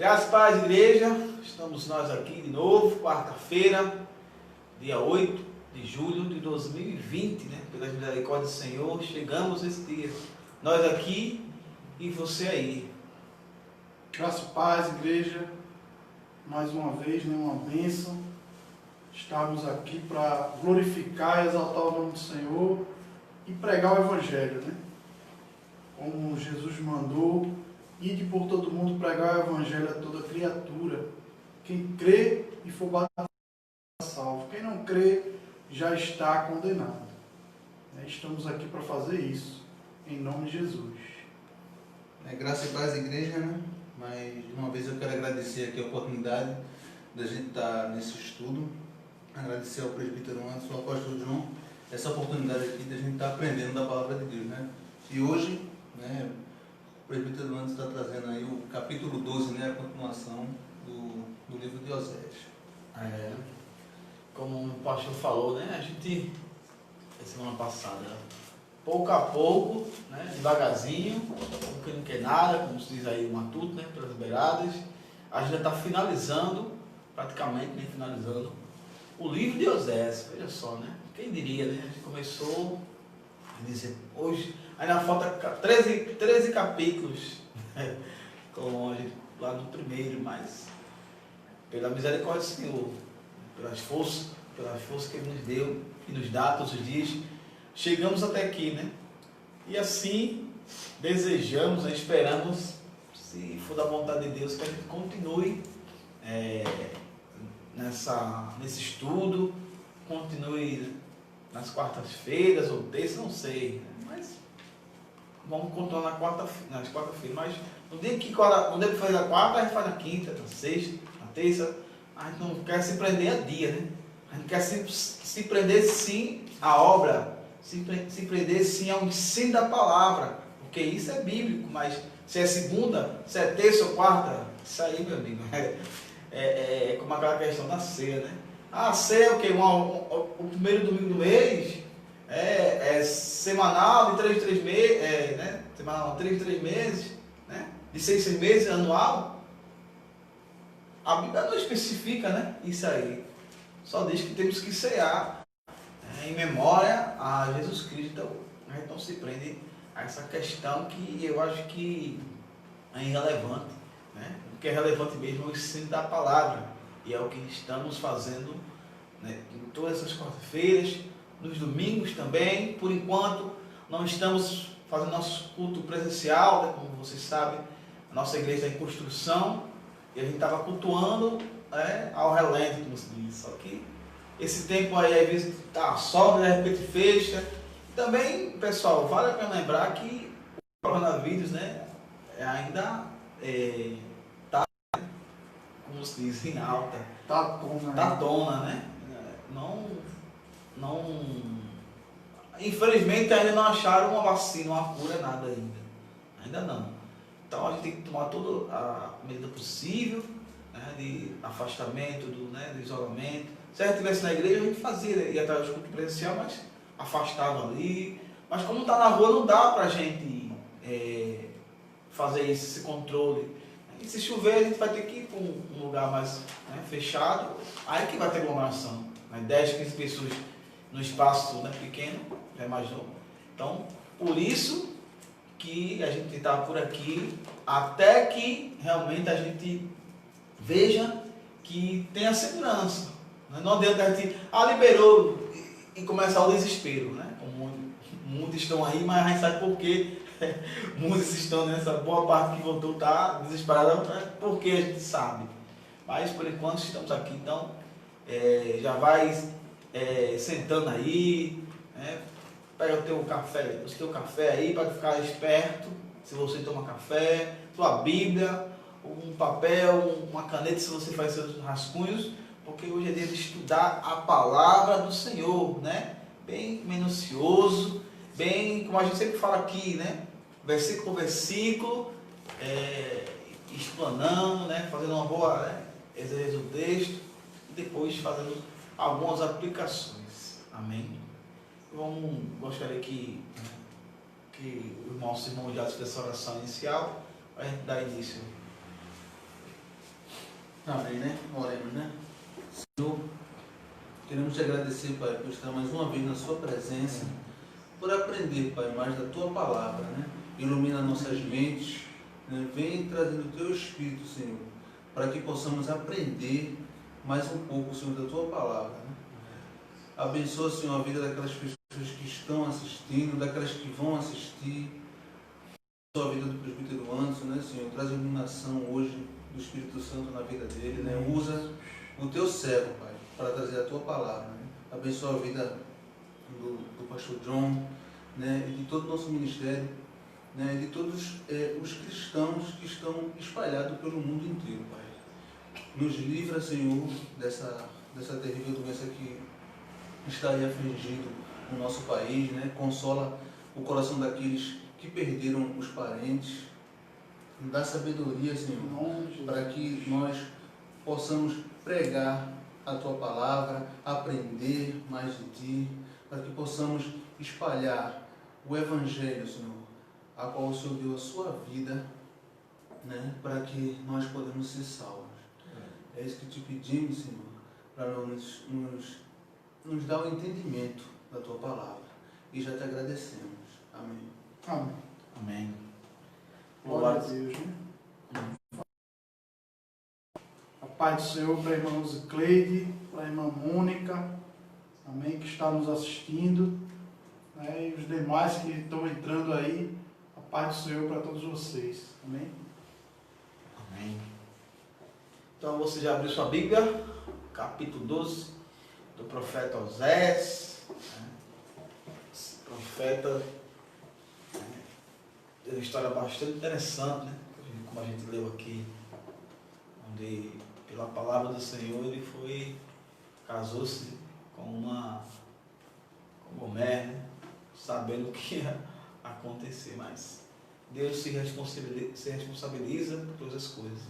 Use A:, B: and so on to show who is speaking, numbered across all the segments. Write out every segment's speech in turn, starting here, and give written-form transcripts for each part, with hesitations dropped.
A: Graças a Paz, igreja, estamos nós aqui de novo, quarta-feira, dia 8 de julho de 2020, né? Pela misericórdia do Senhor, chegamos esse dia. Nós aqui e você aí.
B: Graças a Paz, igreja, mais uma vez, uma bênção. Estamos aqui para glorificar e exaltar o nome do Senhor e pregar o Evangelho, né? Como Jesus mandou, ide por todo mundo pregar o Evangelho a toda criatura. Quem crê e for batizado salvo. Quem não crê já está condenado. Estamos aqui para fazer isso, em nome de Jesus.
C: Graça e paz, igreja, né? Mas, de uma vez, eu quero agradecer aqui a oportunidade da gente estar nesse estudo. Agradecer ao presbítero Anderson, ao apóstolo João, essa oportunidade aqui da gente estar aprendendo da palavra de Deus, né? E hoje, né, o presbítero Anderson está trazendo aí o capítulo 12, né? A continuação do livro de Oséias.
A: Como o pastor falou, né? A gente, semana passada, pouco a pouco, né, devagarzinho, porque não quer nada, como se diz aí o matuto, né, pelas beiradas, a gente já está finalizando, praticamente, né, finalizando o livro de Oséias. Veja só, né, quem diria, né, a gente começou a dizer, hoje, ainda falta 13 capítulos, né, como a gente, lá no primeiro, mas pela misericórdia do Senhor, pelas forças que Ele nos deu e nos dá todos os dias, chegamos até aqui, né? E assim desejamos, esperamos, se for da vontade de Deus, que a gente continue nesse estudo, continue nas quartas-feiras ou terças, não sei, mas vamos continuar nas quarta-feiras. Mas no dia que faz a quarta, a gente faz na quinta, na sexta, na terça. A gente não quer se prender a dia, né? A gente quer se prender sim à obra, se prender sim ao ensino da palavra, porque isso é bíblico, mas se é segunda, se é terça ou quarta, isso aí, meu amigo, é como aquela questão da ceia, né? A ceia é o quê? O primeiro domingo do mês é semanal, de 3 em 3 meses, né? Semanal, 3 em 3 meses, né? De 6 em 6 meses, anual. A Bíblia não especifica, né, isso aí. Só diz que temos que cear em memória a Jesus Cristo. Então, a gente não se prende a essa questão que eu acho que é irrelevante, né? O que é relevante mesmo é o ensino da palavra. E é o que estamos fazendo, né, em todas as quartas-feiras, nos domingos também. Por enquanto, não estamos fazendo nosso culto presencial, né, como vocês sabem, a nossa igreja está em construção. E a gente estava cultuando ao relento, como se diz. Só que esse tempo aí, às vezes, tá sol, de repente fecha. Também, pessoal, vale a pena lembrar que o coronavírus, né, ainda está, como se diz, em alta. Tá tona, né? Infelizmente, ainda não acharam uma vacina, uma cura, nada ainda. Ainda não. Então a gente tem que tomar toda a medida possível, né, de afastamento, do isolamento. Se a gente estivesse na igreja, a gente fazia, ia atrás do culto presencial, mas afastava ali. Mas como está na rua, não dá para a gente fazer esse controle. E se chover, a gente vai ter que ir para um lugar mais, né, fechado, aí que vai ter aglomeração. Né, 10, 15 pessoas no espaço, né, pequeno, já imaginou? Então, por isso que a gente está por aqui, até que realmente a gente veja que tem a segurança. Não adianta a gente, liberou e começar o desespero, né? Como muitos estão aí, mas a gente sabe por quê. Muitos estão nessa boa parte que voltou, está desesperada, porque a gente sabe. Mas por enquanto estamos aqui, então já vai sentando aí, né? Pega o teu café aí para ficar esperto, se você toma café, tua Bíblia, um papel, uma caneta se você faz seus rascunhos, porque hoje é dia de estudar a palavra do Senhor, né? Bem minucioso, bem, como a gente sempre fala aqui, né? Versículo por versículo, explanando, né? Fazendo uma boa, né, exegese do texto, e depois fazendo algumas aplicações. Amém? Gostaria que o nosso irmão já fizesse essa oração inicial, para a gente dar início.
C: Amém, né? Oremos, né? Senhor, queremos te agradecer, Pai, por estar mais uma vez na sua presença, por aprender, Pai, mais da tua palavra, né? Ilumina nossas mentes, né? Vem trazendo o teu Espírito, Senhor, para que possamos aprender mais um pouco, Senhor, da tua palavra, né? Abençoa, Senhor, a vida daquelas pessoas que estão assistindo, daquelas que vão assistir. A vida do presbítero Anderson, né, Senhor? Traz iluminação hoje do Espírito Santo na vida dele, né? Usa o teu servo, Pai, para trazer a tua palavra, né? Abençoa a vida do pastor John, né? E de todo o nosso ministério, né? E de todos os cristãos que estão espalhados pelo mundo inteiro, Pai. Nos livra, Senhor, dessa terrível doença que está aí afligindo o nosso país, né? Consola o coração daqueles que perderam os parentes, dá sabedoria, Senhor, para que nós possamos pregar a tua palavra, aprender mais de ti, para que possamos espalhar o Evangelho, Senhor, a qual o Senhor deu a sua vida, né, para que nós podemos ser salvos. É isso que te pedimos, Senhor, para nos dar o entendimento da tua palavra. E já te agradecemos. Amém.
B: Amém.
A: Amém.
B: Glória a Deus, né? A paz do Senhor para a irmã Cleide, para a irmã Mônica, amém, que está nos assistindo, né? E os demais que estão entrando aí, a paz do Senhor para todos vocês, amém?
A: Amém. Então você já abriu sua Bíblia, capítulo 12 do profeta Osés, né? Esse profeta tem uma história bastante interessante, né? Como a gente leu aqui, onde pela palavra do Senhor ele casou-se com Gomer, né? Sabendo o que ia acontecer, mas Deus se responsabiliza por todas as coisas.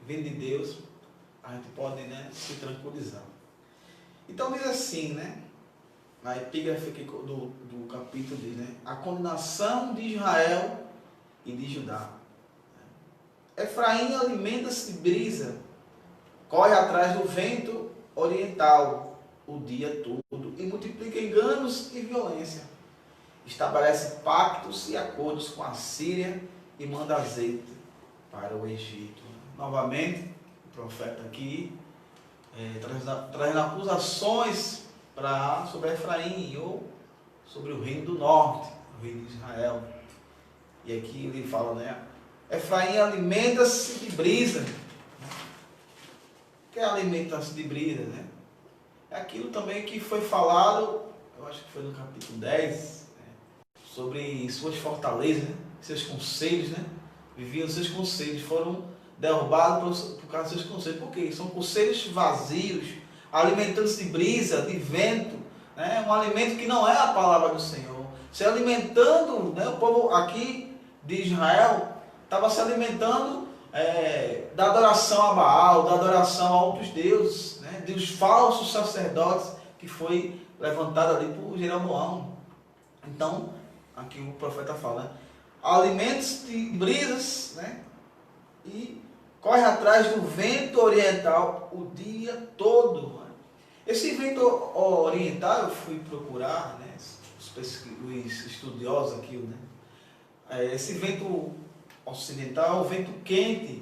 A: Vindo de Deus, a gente pode, né, se tranquilizar. Então diz assim, né? Na epígrafe aqui do capítulo diz, né? A condenação de Israel e de Judá. Efraim alimenta-se de brisa, corre atrás do vento oriental o dia todo e multiplica enganos e violência. Estabelece pactos e acordos com a Síria e manda azeite para o Egito. Novamente, o profeta aqui trazendo acusações sobre Efraim ou sobre o reino do norte, o reino de Israel. E aqui ele fala, né? Efraim alimenta-se de brisa. O que é alimenta-se de brisa, né? É aquilo também que foi falado, eu acho que foi no capítulo 10, né? Sobre suas fortalezas, né? Seus conselhos, né? Viviam seus conselhos, foram derrubados por causa dos seus conselhos. Por quê? São conselhos vazios, alimentando-se de brisa, de vento, né? Um alimento que não é a palavra do Senhor. Se alimentando, né? O povo aqui de Israel estava se alimentando da adoração a Baal, da adoração a outros deuses, né? Dos falsos sacerdotes que foi levantado ali por Jeroboão. Então, aqui o profeta fala, né? Alimentos de brisas, né? E corre atrás do vento oriental o dia todo. Né? Esse vento oriental, eu fui procurar, né? Os estudiosos aqui, né? Esse vento ocidental é o vento quente,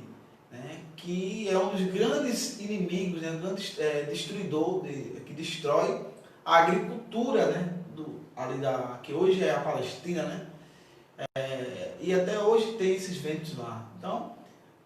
A: né, que é um dos grandes inimigos, né, um grande destruidor, que destrói a agricultura, né, que hoje é a Palestina, né, e até hoje tem esses ventos lá. Então,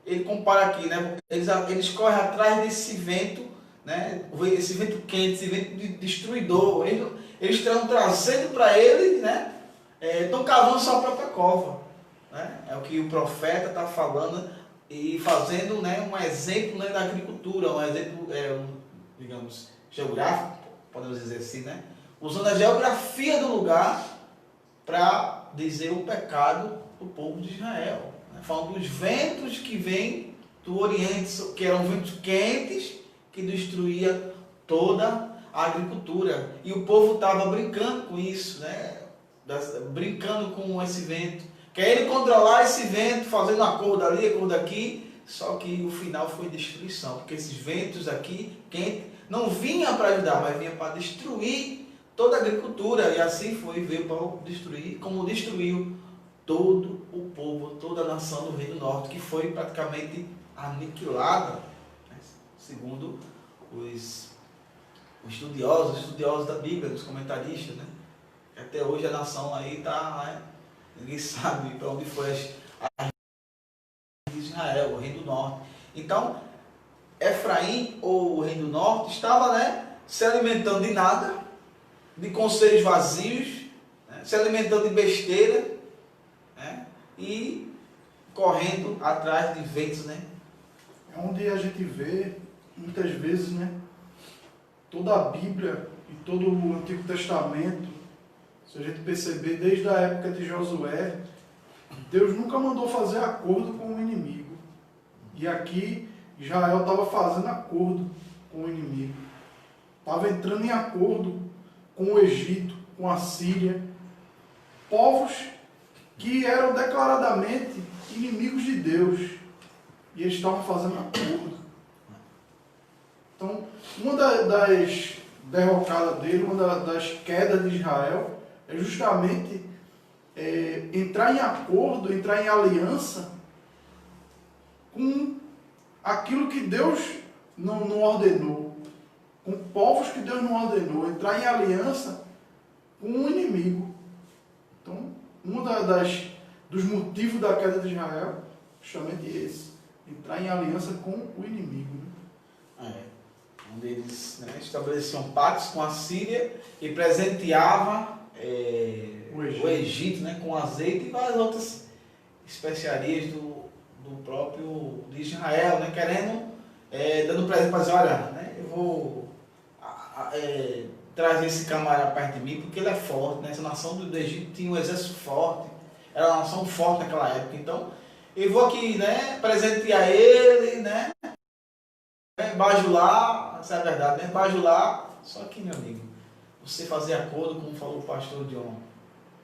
A: ele compara aqui, né, eles correm atrás desse vento, né, esse vento quente, esse vento destruidor. Eles estão trazendo para eles, né, estão cavando sua própria cova, né? É o que o profeta está falando e fazendo, né, um exemplo, né, da agricultura, um exemplo, digamos, geográfico, podemos dizer assim, né? Usando a geografia do lugar para dizer o pecado do povo de Israel, né? Falando dos ventos que vêm do Oriente, que eram ventos quentes que destruía toda a agricultura, e o povo estava brincando com isso, né? Brincando com esse vento, quer ele controlar esse vento, fazendo acordo ali, acordo aqui, só que o final foi destruição, porque esses ventos aqui, quente, não vinha para ajudar, mas vinha para destruir toda a agricultura, e assim foi, veio para destruir, como destruiu todo o povo, toda a nação do Reino do Norte, que foi praticamente aniquilada, né? Segundo os estudiosos da Bíblia, os comentaristas, né? Até hoje a nação aí está, né? Ninguém sabe para onde foi a de Israel, o Reino do Norte. Então, Efraim, ou o Reino do Norte, estava, né, se alimentando de nada, de conselhos vazios, né, se alimentando de besteira, né, e correndo atrás de ventos, né?
B: É onde a gente vê, muitas vezes, né, toda a Bíblia e todo o Antigo Testamento, se a gente perceber desde a época de Josué, Deus nunca mandou fazer acordo com o inimigo. E aqui Israel estava fazendo acordo com o inimigo. Estava entrando em acordo com o Egito, com a Síria. Povos que eram declaradamente inimigos de Deus. E eles estavam fazendo acordo. Então, uma das derrocadas dele, uma das quedas de Israel, é justamente entrar em acordo, entrar em aliança com aquilo que Deus não ordenou, com povos que Deus não ordenou, entrar em aliança com o inimigo. Então, dos motivos da queda de Israel, justamente esse, entrar em aliança com o inimigo. Né?
A: Onde eles, né, estabeleciam pactos com a Síria e presenteavam o Egito, né, com azeite e várias outras especiarias do próprio de Israel, né, querendo, dando presente para dizer, olha, né, eu vou trazer esse camarada perto de mim porque ele é forte, né, essa nação do Egito tinha um exército forte, era uma nação forte naquela época, então eu vou aqui, né, presentear ele, né, bajular, essa é a verdade, né, bajular, só que, meu amigo, você fazer acordo, como falou o pastor John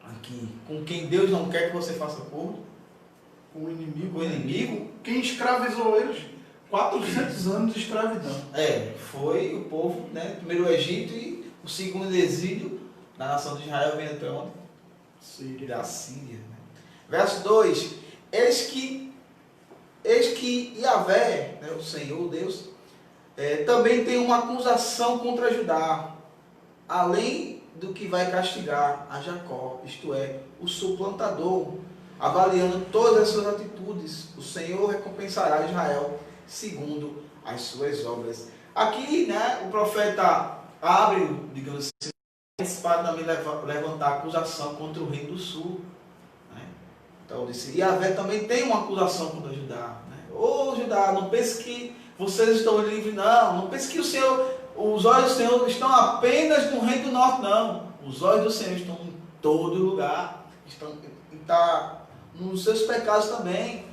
A: aqui, com quem Deus não quer que você faça acordo,
B: com o inimigo.
A: O inimigo.
B: Quem escravizou eles? 400 anos de escravidão.
A: Foi o povo, né? Primeiro o Egito e o segundo exílio na nação de Israel vem até onde?
B: Síria.
A: Da Síria. Né? Verso 2: Eis que Yahvé, né, o Senhor, Deus, também tem uma acusação contra Judá, além do que vai castigar a Jacó, isto é, o suplantador, avaliando todas as suas atitudes. O Senhor recompensará Israel segundo as suas obras. Aqui, né, o profeta abre, digamos assim, para também levantar acusação contra o reino do sul. Né? Então, disse, Yahvé também tem uma acusação contra Judá. Né? Ô Judá, não pense que vocês estão livres, não. Não pense que os olhos do Senhor estão apenas no reino do norte, não. Os olhos do Senhor estão em todo lugar. Está nos seus pecados também.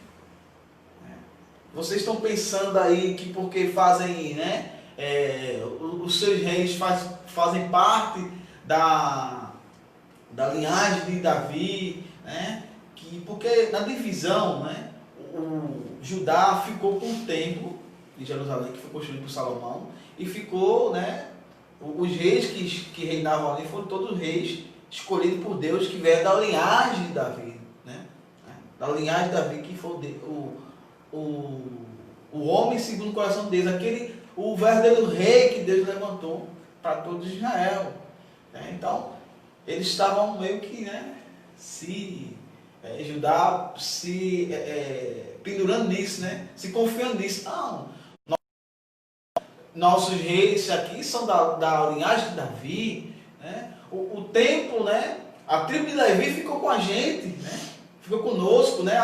A: Vocês estão pensando aí que porque fazem, né, os seus reis fazem parte da linhagem de Davi, né, que porque na divisão, né, o Judá ficou com o templo de Jerusalém, que foi construído por Salomão, e ficou, né, os reis que reinavam ali foram todos reis escolhidos por Deus, que vieram da linhagem de Davi, né? Da linhagem de Davi, que foi o homem segundo o coração de Deus, o verdadeiro rei que Deus levantou para todo Israel. Né? Então, eles estavam meio que, né, Judá se pendurando nisso, né? Se confiando nisso. Não, nossos reis aqui são da linhagem de Davi, né? O templo, né? A tribo de Levi ficou com a gente, né? Ficou conosco, né?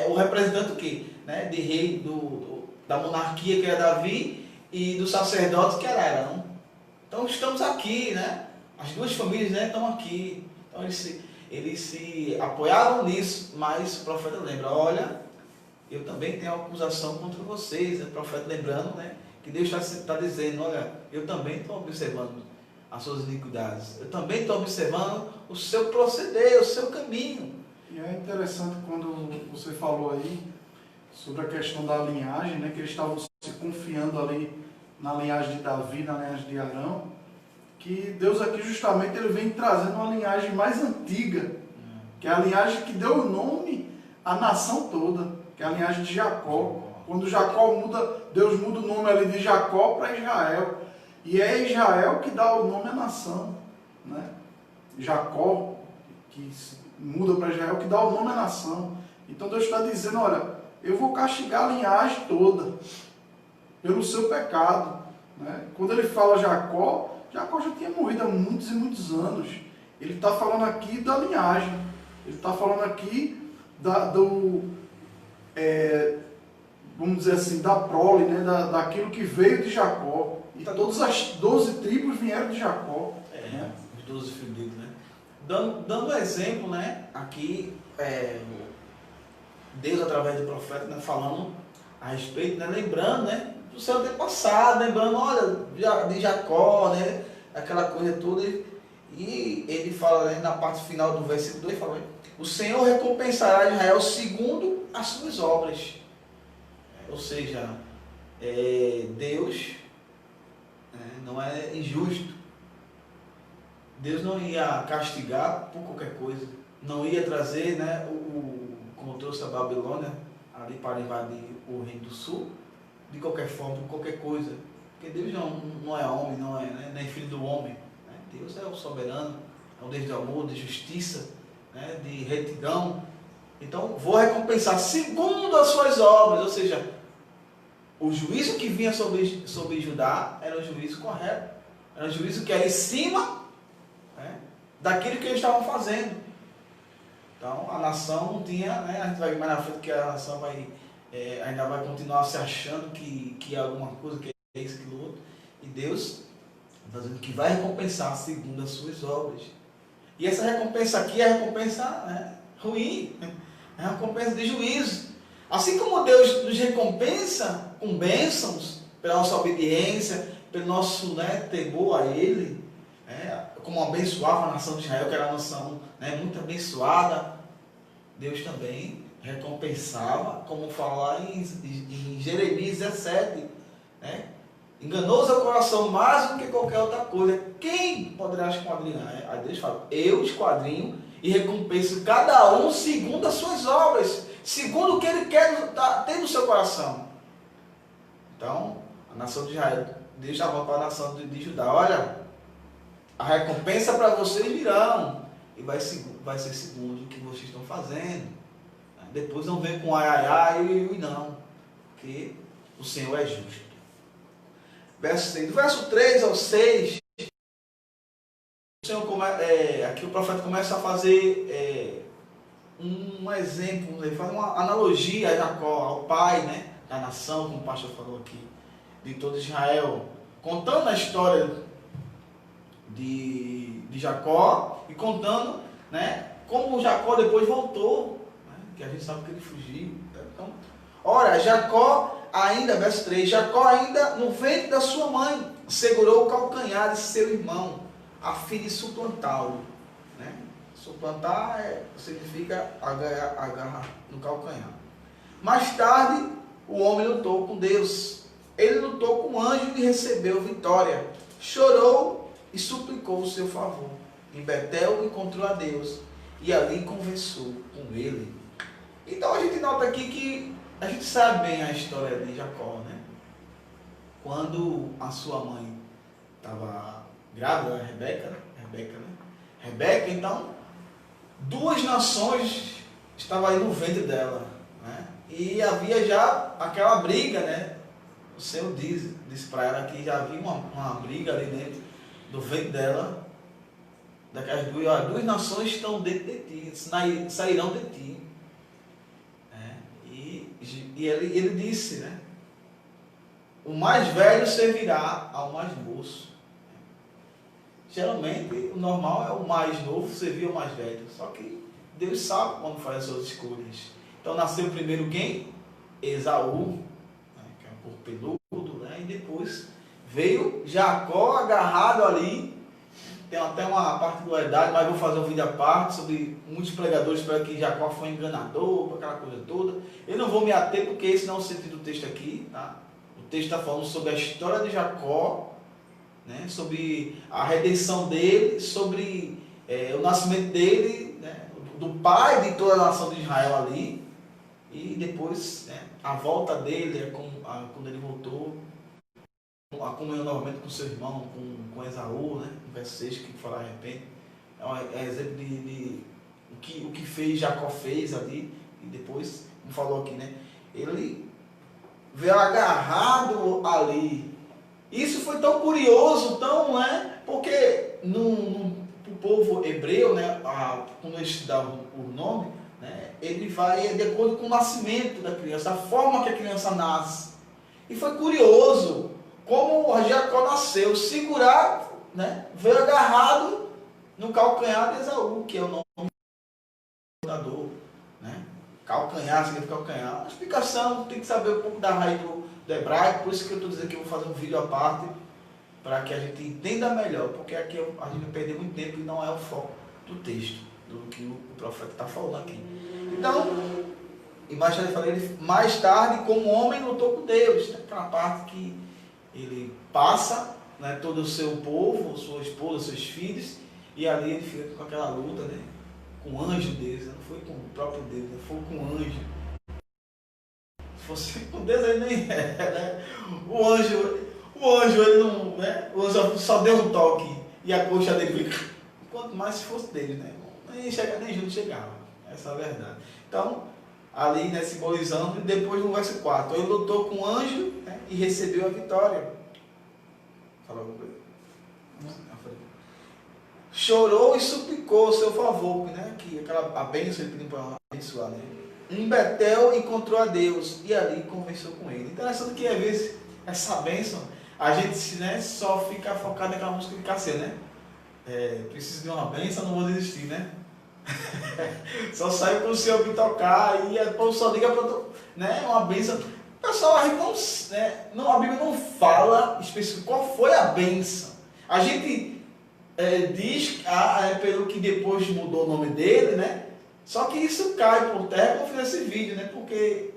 A: O representante o quê? Né? De rei da monarquia que era Davi e do sacerdote que era Arão. Então estamos aqui, né? As duas famílias, né, estão aqui. Então eles se apoiaram nisso, mas o profeta lembra, olha, eu também tenho uma acusação contra vocês. O profeta lembrando, né, que Deus está dizendo, olha, eu também estou observando as suas iniquidades. Eu também estou observando o seu proceder, o seu caminho.
B: E é interessante quando você falou aí sobre a questão da linhagem, né, que eles estavam se confiando ali na linhagem de Davi, na linhagem de Arão, que Deus aqui justamente ele vem trazendo uma linhagem mais antiga, que é a linhagem que deu o nome à nação toda, que é a linhagem de Jacó. Quando Jacó muda, Deus muda o nome ali de Jacó para Israel. E é Israel que dá o nome à nação, né? Jacó, que muda para Israel, que dá o nome à nação. Então Deus está dizendo, olha, eu vou castigar a linhagem toda pelo seu pecado, né? Quando ele fala Jacó, Jacó já tinha morrido há muitos e muitos anos. Ele está falando aqui da linhagem. Ele está falando aqui vamos dizer assim, da prole, né? Daquilo que veio de Jacó. E todas as 12 tribos vieram de Jacó. Né?
A: Os 12 filhos dele, né? Dando exemplo, né? Aqui, Deus, através do profeta, né? Falando a respeito, né? Lembrando, né? Do seu antepassado, lembrando, olha, de Jacó, né? Aquela coisa toda. E ele fala, né? Na parte final do versículo 2, fala, o Senhor recompensará Israel segundo as suas obras. Ou seja, Deus não é injusto. Deus não ia castigar por qualquer coisa. Não ia trazer, né, como trouxe a Babilônia ali para invadir o Reino do Sul, de qualquer forma, por qualquer coisa. Porque Deus não é homem, não é, né, nem filho do homem. Né? Deus é o soberano, é um Deus de amor, de justiça, né, de retidão. Então, vou recompensar segundo as suas obras, ou seja, o juízo que vinha sobre Judá era um juízo correto, era um juízo que era em cima, né, daquilo que eles estavam fazendo. Então, a nação não tinha, né, a gente vai ver mais na frente que a nação ainda vai continuar se achando que é alguma coisa, que é isso, aquilo outro, e Deus está dizendo que vai recompensar segundo as suas obras. E essa recompensa aqui é a recompensa, né, ruim, é a recompensa de juízo. Assim como Deus nos recompensa com bênçãos pela nossa obediência, pelo nosso, né, temor a Ele, como abençoava a nação de Israel, que era uma nação, né, muito abençoada, Deus também recompensava, como fala lá em Jeremias 17, né? Enganoso é o coração mais do que qualquer outra coisa. Quem poderá esquadrinhar? Aí Deus fala, eu esquadrinho e recompenso cada um segundo as suas obras, segundo o que Ele quer ter no seu coração. Então, a nação de Israel, Deus chamou para a nação de Judá, olha, a recompensa para vocês virão, e vai ser segundo o que vocês estão fazendo. Depois não vem com ai, não, porque o Senhor é justo. Verso 6. Do verso 3 ao 6, o Senhor aqui o profeta começa a fazer um exemplo, ele faz uma analogia a Jacó, ao pai, né, da nação, como o pastor falou aqui, de todo Israel, contando a história de Jacó e contando, né, como Jacó depois voltou, né, que a gente sabe que ele fugiu. Então, ora, Jacó ainda, verso 3, Jacó ainda no ventre da sua mãe segurou o calcanhar de seu irmão, a fim de suplantá-lo. Né? Suplantar significa agarrar no calcanhar. Mais tarde, o homem lutou com Deus. Ele lutou com o anjo e recebeu vitória. Chorou e suplicou o seu favor. Em Betel encontrou a Deus e ali conversou com ele. Então a gente nota aqui que a gente sabe bem a história de Jacó, né? Quando a sua mãe estava grávida, Rebeca, né? Rebeca, então, duas nações estavam aí no ventre dela, né? E havia já aquela briga, né? O Senhor disse para ela que já havia uma briga ali dentro do ventre dela, daquelas duas nações estão dentro de ti, sairão de ti. E ele disse, né? O mais velho servirá ao mais moço. Geralmente, o normal é o mais novo servir ao mais velho. Só que Deus sabe quando faz as suas escolhas. Então, nasceu primeiro quem? Esaú, né, que é um pouco peludo, né? E depois veio Jacó agarrado ali tem até uma particularidade, mas vou fazer um vídeo à parte sobre muitos pregadores para que Jacó foi enganador, aquela coisa toda. Eu não vou me ater porque esse não é o sentido do texto aqui, tá? O texto está falando sobre a história de Jacó, né? Sobre a redenção dele, sobre o nascimento dele, né? Do pai de toda a nação de Israel ali, e depois, né, a volta dele, quando ele voltou, a comunhão novamente com seu irmão, com Esaú, né? No verso 6, que fala de repente, é exemplo de o que fez, Jacó fez ali, e depois, como falou aqui, né? Ele veio agarrado ali. Isso foi tão curioso, tão, né? Porque no povo hebreu, né? Quando eles estudam o nome, né? Ele vai de acordo com o nascimento da criança, a forma que a criança nasce. E foi curioso como Jacó nasceu, segurado, né? Veio agarrado no calcanhar de Esaú, que é o nome do fundador, né? Calcanhar significa calcanhar. A explicação tem que saber um pouco da raiz do hebraico, por isso que eu estou dizendo que eu vou fazer um vídeo à parte, para que a gente entenda melhor, porque aqui a gente vai perder muito tempo e não é o foco do texto, do que o profeta está falando aqui. Então, imagina, eu falei, mais tarde, como homem, lutou com Deus, né? Aquela parte que ele passa, né, todo o seu povo, sua esposa, seus filhos, e ali ele fica com aquela luta, né, com o anjo deles, não foi com o próprio Deus, né, foi com o anjo. Se fosse com Deus, ele nem é, né? O anjo, ele não, né? O anjo só deu um toque e a coxa dele fica. Quanto mais se fosse dele, né? Nem junto chegava. Essa é a verdade. Então, ali, né, simbolizando, e depois no verso 4, ele lutou com o anjo, né, e recebeu a vitória. Fala alguma coisa? Chorou e suplicou o seu favor, né? Que a bênção ele pediu para abençoar, né? Em Betel encontrou a Deus e ali conversou com ele. Interessante que às vezes essa bênção, a gente, né, só fica focado naquela música de Cassiano, né? Preciso de uma bênção, não vou desistir, né? Só sai para o Senhor me tocar e depois só liga para, né, uma bênção. Pessoal, a gente a Bíblia não fala específico qual foi a bênção. A gente diz pelo que depois mudou o nome dele, né? Só que isso cai por terra quando eu fiz esse vídeo, né? Porque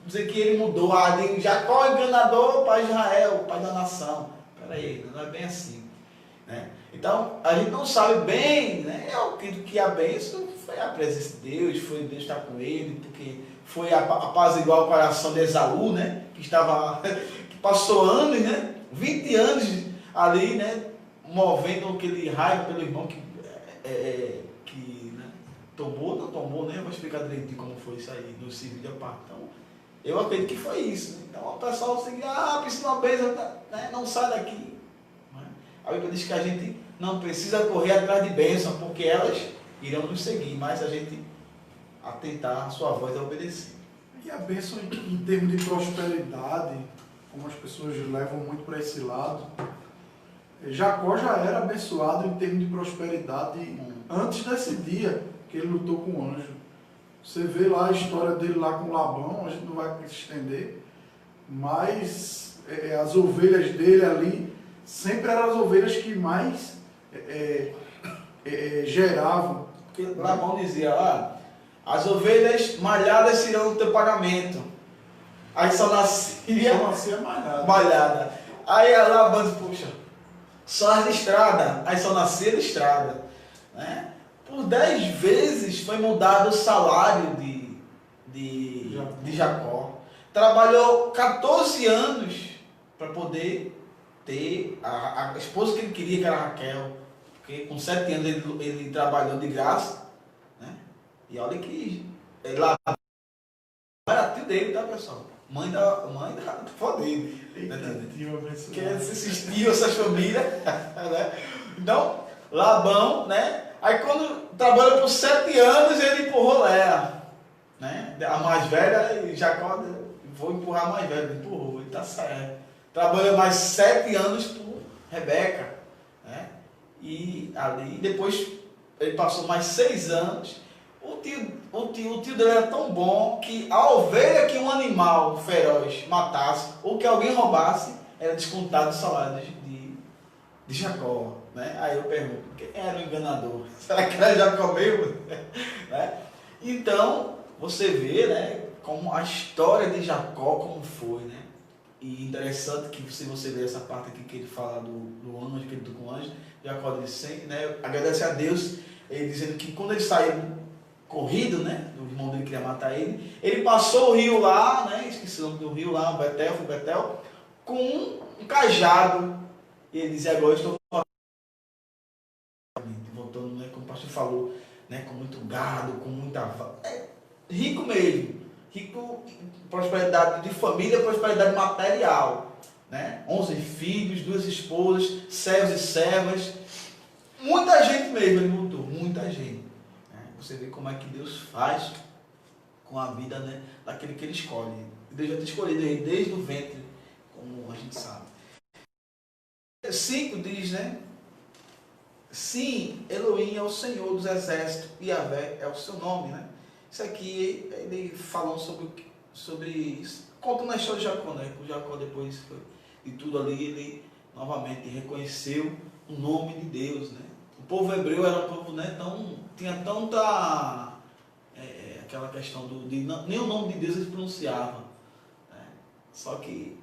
A: dizer que ele mudou, de Jacó enganador, pai de Israel, pai da nação. Peraí, não é bem assim, né? Então, a gente não sabe bem, né? Eu acredito que a bênção foi a presença de Deus, foi Deus estar com ele, porque foi a paz igual ao coração de Esaú, né? Que passou anos, né? 20 anos ali, né? Movendo aquele raiva pelo irmão que né? Não tomou, né? Eu vou explicar direitinho como foi isso aí no vídeo à parte. Então, eu acredito que foi isso, né? Então, o pessoal seguia, precisa de uma bênção, né? Não sai daqui. A Bíblia diz que a gente não precisa correr atrás de bênção, porque elas irão nos seguir, mas a gente atentar a sua voz a obedecer.
B: E a bênção em termos de prosperidade, como as pessoas levam muito para esse lado, Jacó já era abençoado em termos de prosperidade antes desse dia que ele lutou com o anjo. Você vê lá a história dele lá com Labão, a gente não vai se estender, mas as ovelhas dele ali sempre eram as ovelhas que mais geravam.
A: Porque Labão dizia lá, as ovelhas malhadas serão o teu pagamento. Aí só nascia malhada. Aí Labão disse, puxa, só as listradas. Aí só nascia listrada, né? Por 10 vezes foi mudado o salário de Jacó. Trabalhou 14 anos para poder ter a esposa que ele queria, que era Raquel. Porque com 7 anos ele trabalhou de graça, né? E olha que lá era tio dele, tá, pessoal? Mãe da avó dele. Que assistiu essas famílias, né? Então, Labão, né? Aí quando trabalhou por 7 anos, ele empurrou Léa, né? A mais velha, e Jacó, vou empurrar a mais velha, ele empurrou, ele tá certo. Trabalhou mais 7 anos por Rebeca, né? E ali, depois ele passou mais 6 anos. O tio dele era tão bom que a ovelha que um animal feroz matasse ou que alguém roubasse era descontado do salário de Jacó. né? Aí eu pergunto, quem era o enganador? Será que era Jacó mesmo? Né? Então, você vê, né, como a história de Jacó, como foi, né? E interessante que se você vê essa parte aqui que ele fala do anjo, que ele com o anjo, Jacó disse, né, agradece a Deus, ele dizendo que quando ele saiu corrido, né, o irmão dele queria matar ele, ele passou o rio lá, né, esqueci o nome do rio lá, Betel, com um cajado, e ele dizia, agora eu estou voltando, né, como o pastor falou, né, com muito gado, com muita... rico mesmo, rico em prosperidade de família, prosperidade material, né, 11 filhos, 2 esposas, servos e servas, muita gente mesmo, ele voltou, muita gente. Né? Você vê como é que Deus faz com a vida, né, daquele que ele escolhe. Deus já tem escolhido ele desde o ventre, como a gente sabe. 5 diz, né? Sim, Elohim é o Senhor dos exércitos, Yahvé é o seu nome, né? Isso aqui, ele falou sobre isso, contando a história de Jacó, né? O Jacó, depois de tudo ali, ele novamente reconheceu o nome de Deus, né? O povo hebreu era um povo, né, tinha tanta aquela questão nem o nome de Deus eles pronunciavam, né? Só que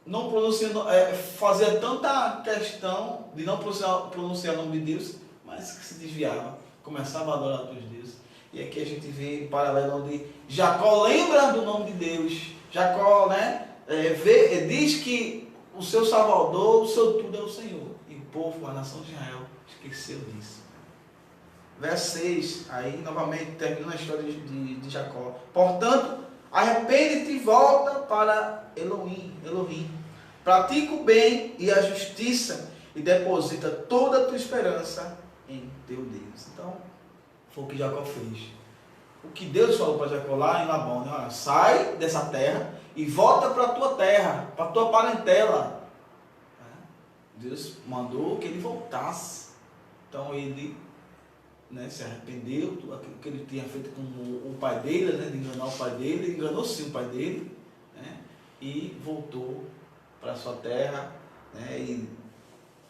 A: não pronunciando, fazia tanta questão de não pronunciar o nome de Deus, mas que se desviava, começava a adorar outros deuses. E aqui a gente vê em paralelo onde Jacó lembra do nome de Deus. Jacó, né, diz que o seu Salvador, o seu tudo é o Senhor. E o povo, a nação de Israel, esqueceu disso. Verso 6, aí novamente termina a história de Jacó. Portanto, arrepende-te e volta para Elohim. Pratica o bem e a justiça e deposita toda a tua esperança em teu Deus. Então, foi o que Jacó fez. O que Deus falou para Jacó lá em Labão, né? Olha, sai dessa terra e volta para a tua terra, para a tua parentela. Deus mandou que ele voltasse. Então ele, né, se arrependeu do aquilo que ele tinha feito com o pai dele, né, de enganar o pai dele, enganou sim o pai dele, né, e voltou para a sua terra, né, e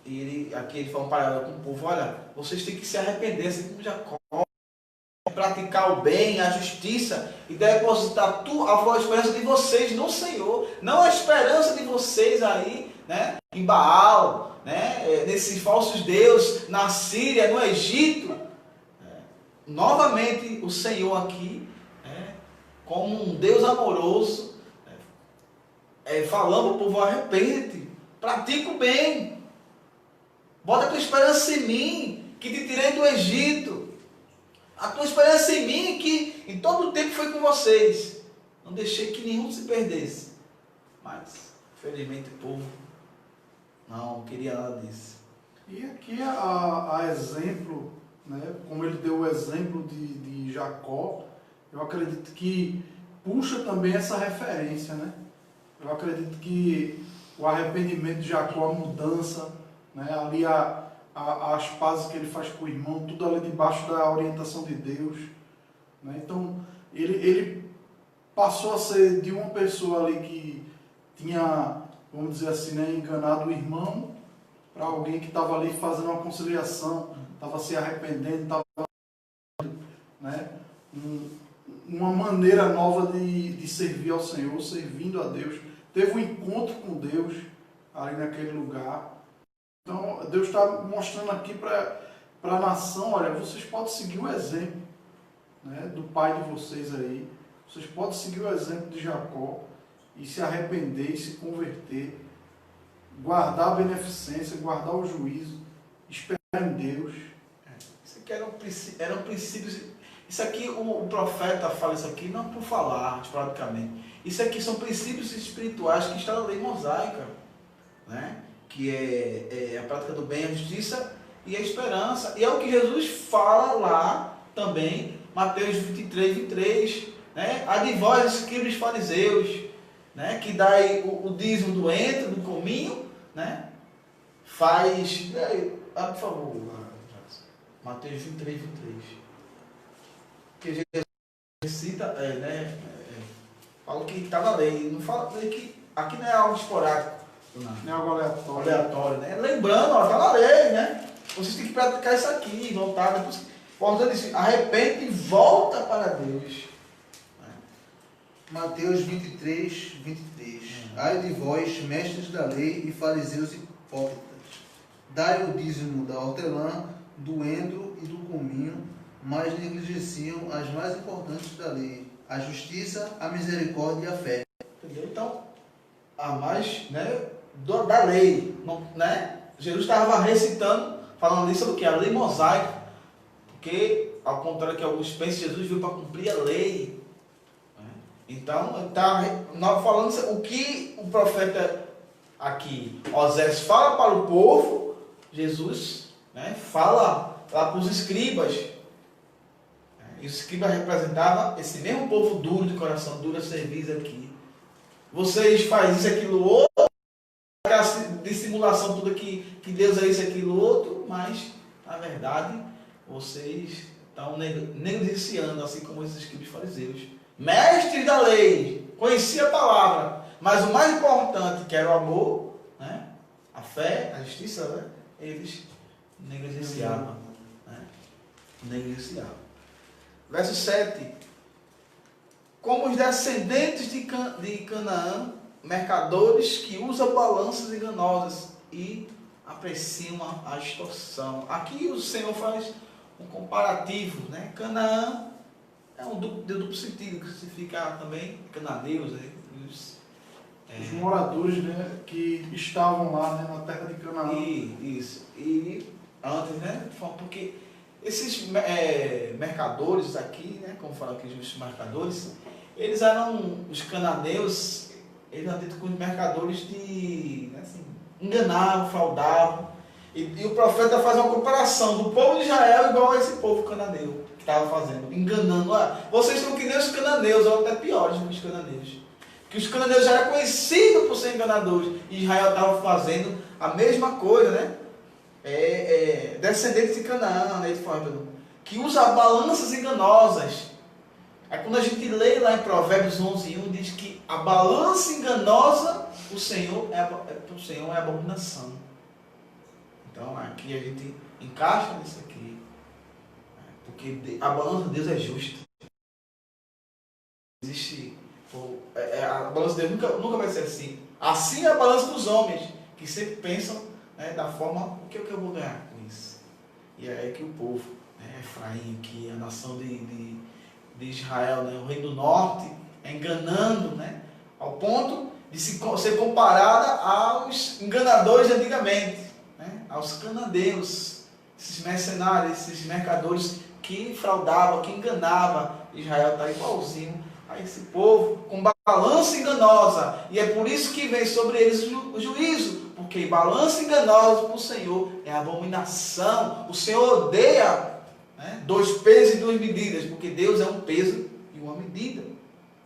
A: ele, aqui ele fala um paralelo com o povo, olha, vocês têm que se arrepender, assim como Jacó, praticar o bem, a justiça e depositar a esperança de vocês no Senhor, não a esperança de vocês aí, né, em Baal, né, nesses falsos deuses, na Síria, no Egito. Novamente o Senhor aqui, como um Deus amoroso, falando ao povo, arrepende, pratica o bem, bota a tua esperança em mim, que te tirei do Egito, a tua esperança em mim, que em todo o tempo foi com vocês, não deixei que nenhum se perdesse, mas infelizmente o povo não queria nada disso.
B: E aqui a exemplo, né, como ele deu o exemplo de Jacó, eu acredito que puxa também essa referência, né? Eu acredito que o arrependimento de Jacó, a mudança, né, ali as pazes que ele faz com o irmão, tudo ali debaixo da orientação de Deus, né? Então ele passou a ser de uma pessoa ali que tinha, vamos dizer assim, né, enganado o irmão, para alguém que estava ali fazendo uma conciliação, estava se arrependendo, estava, né, uma maneira nova de servir ao Senhor, servindo a Deus. Teve um encontro com Deus ali naquele lugar. Então Deus está mostrando aqui para a nação, olha, vocês podem seguir o exemplo, né, do pai de vocês aí, vocês podem seguir o exemplo de Jacó e se arrepender e se converter, guardar a beneficência, guardar o juízo, esperar em Deus.
A: Isso aqui eram princípios. Isso aqui, o profeta fala isso aqui não por falar, praticamente. Isso aqui são princípios espirituais que estão na lei mosaica, né? Que é a prática do bem, a justiça e a esperança. E é o que Jesus fala lá também, Mateus 23, né? A de vós, escribas e fariseus, né? Que dai o dízimo do entro, do cominho, né? Faz... por favor, Mateus 23. Que Jesus cita, fala que está na lei, não fala que aqui não é algo esporádico,
B: Não é algo aleatório.
A: Né? Lembrando, está na lei, né? Vocês têm que praticar isso aqui, voltar. Depois, Paulo disse, arrepende e volta para Deus.
C: Mateus 23, 23. Ai de vós, mestres da lei e fariseus hipócritas, dai o dízimo da hortelã, do endro e do cominho, mas negligenciam as mais importantes da lei, a justiça, a misericórdia e a fé.
A: Entendeu? Então, a mais, né, da lei, não, né? Jesus estava recitando, falando ali sobre o que? A lei mosaica. Porque, ao contrário que alguns pensam, Jesus veio para cumprir a lei. Então, está falando o que o profeta aqui, Osés, fala para o povo, Jesus, né, fala lá para os escribas. E os escribas representavam esse mesmo povo duro de coração, dura cerviz aqui. Vocês fazem isso, aquilo, outro, aquela dissimulação toda que Deus é isso, aquilo, outro, mas, na verdade, vocês estão negligenciando, assim como esses escribas fariseus. Mestres da lei, conhecia a palavra, mas o mais importante, que era o amor, né, a fé, a justiça, né, eles negligenciavam. Negligenciavam. Verso 7. Como os descendentes de Canaã, mercadores que usam balanças enganosas e apreciam a extorsão. Aqui o Senhor faz um comparativo, né? Canaã é um duplo sentido, que significa também cananeus, né?
B: Os moradores, né, que estavam lá, né, na terra de Canaã.
A: Isso. E antes, né? Porque esses mercadores aqui, né, como falam aqui os mercadores, eles eram os cananeus, eles eram com os mercadores de, assim, enganavam, fraudavam. E o profeta faz uma comparação do povo de Israel igual a esse povo cananeu que estava fazendo, enganando. Vocês estão que nem os cananeus, ou até piores do que os cananeus. Porque os cananeus já eram conhecidos por ser enganadores. E Israel estava fazendo a mesma coisa, né? Descendentes de Canaã, né? Que usa balanças enganosas. Aí quando a gente lê lá em Provérbios 11:1, diz que a balança enganosa, o Senhor é abominação. Então aqui a gente encaixa nisso aqui. Porque a balança de Deus é justa. Existe. A balança de Deus nunca vai ser assim. Assim é a balança dos homens, que sempre pensam, né, da forma, o que eu vou ganhar com isso? E é que o povo, né, Efraim, que é a nação de Israel, né, o reino do norte, enganando, né, ao ponto de ser comparada aos enganadores de antigamente, né, aos cananeus, esses mercenários, esses mercadores que fraudavam, que enganavam. Israel está igualzinho a esse povo, com balança enganosa, e é por isso que vem sobre eles o juízo, porque balança enganosa para o Senhor é abominação. O Senhor odeia, né, 2 pesos e 2 medidas, porque Deus é um peso e uma medida.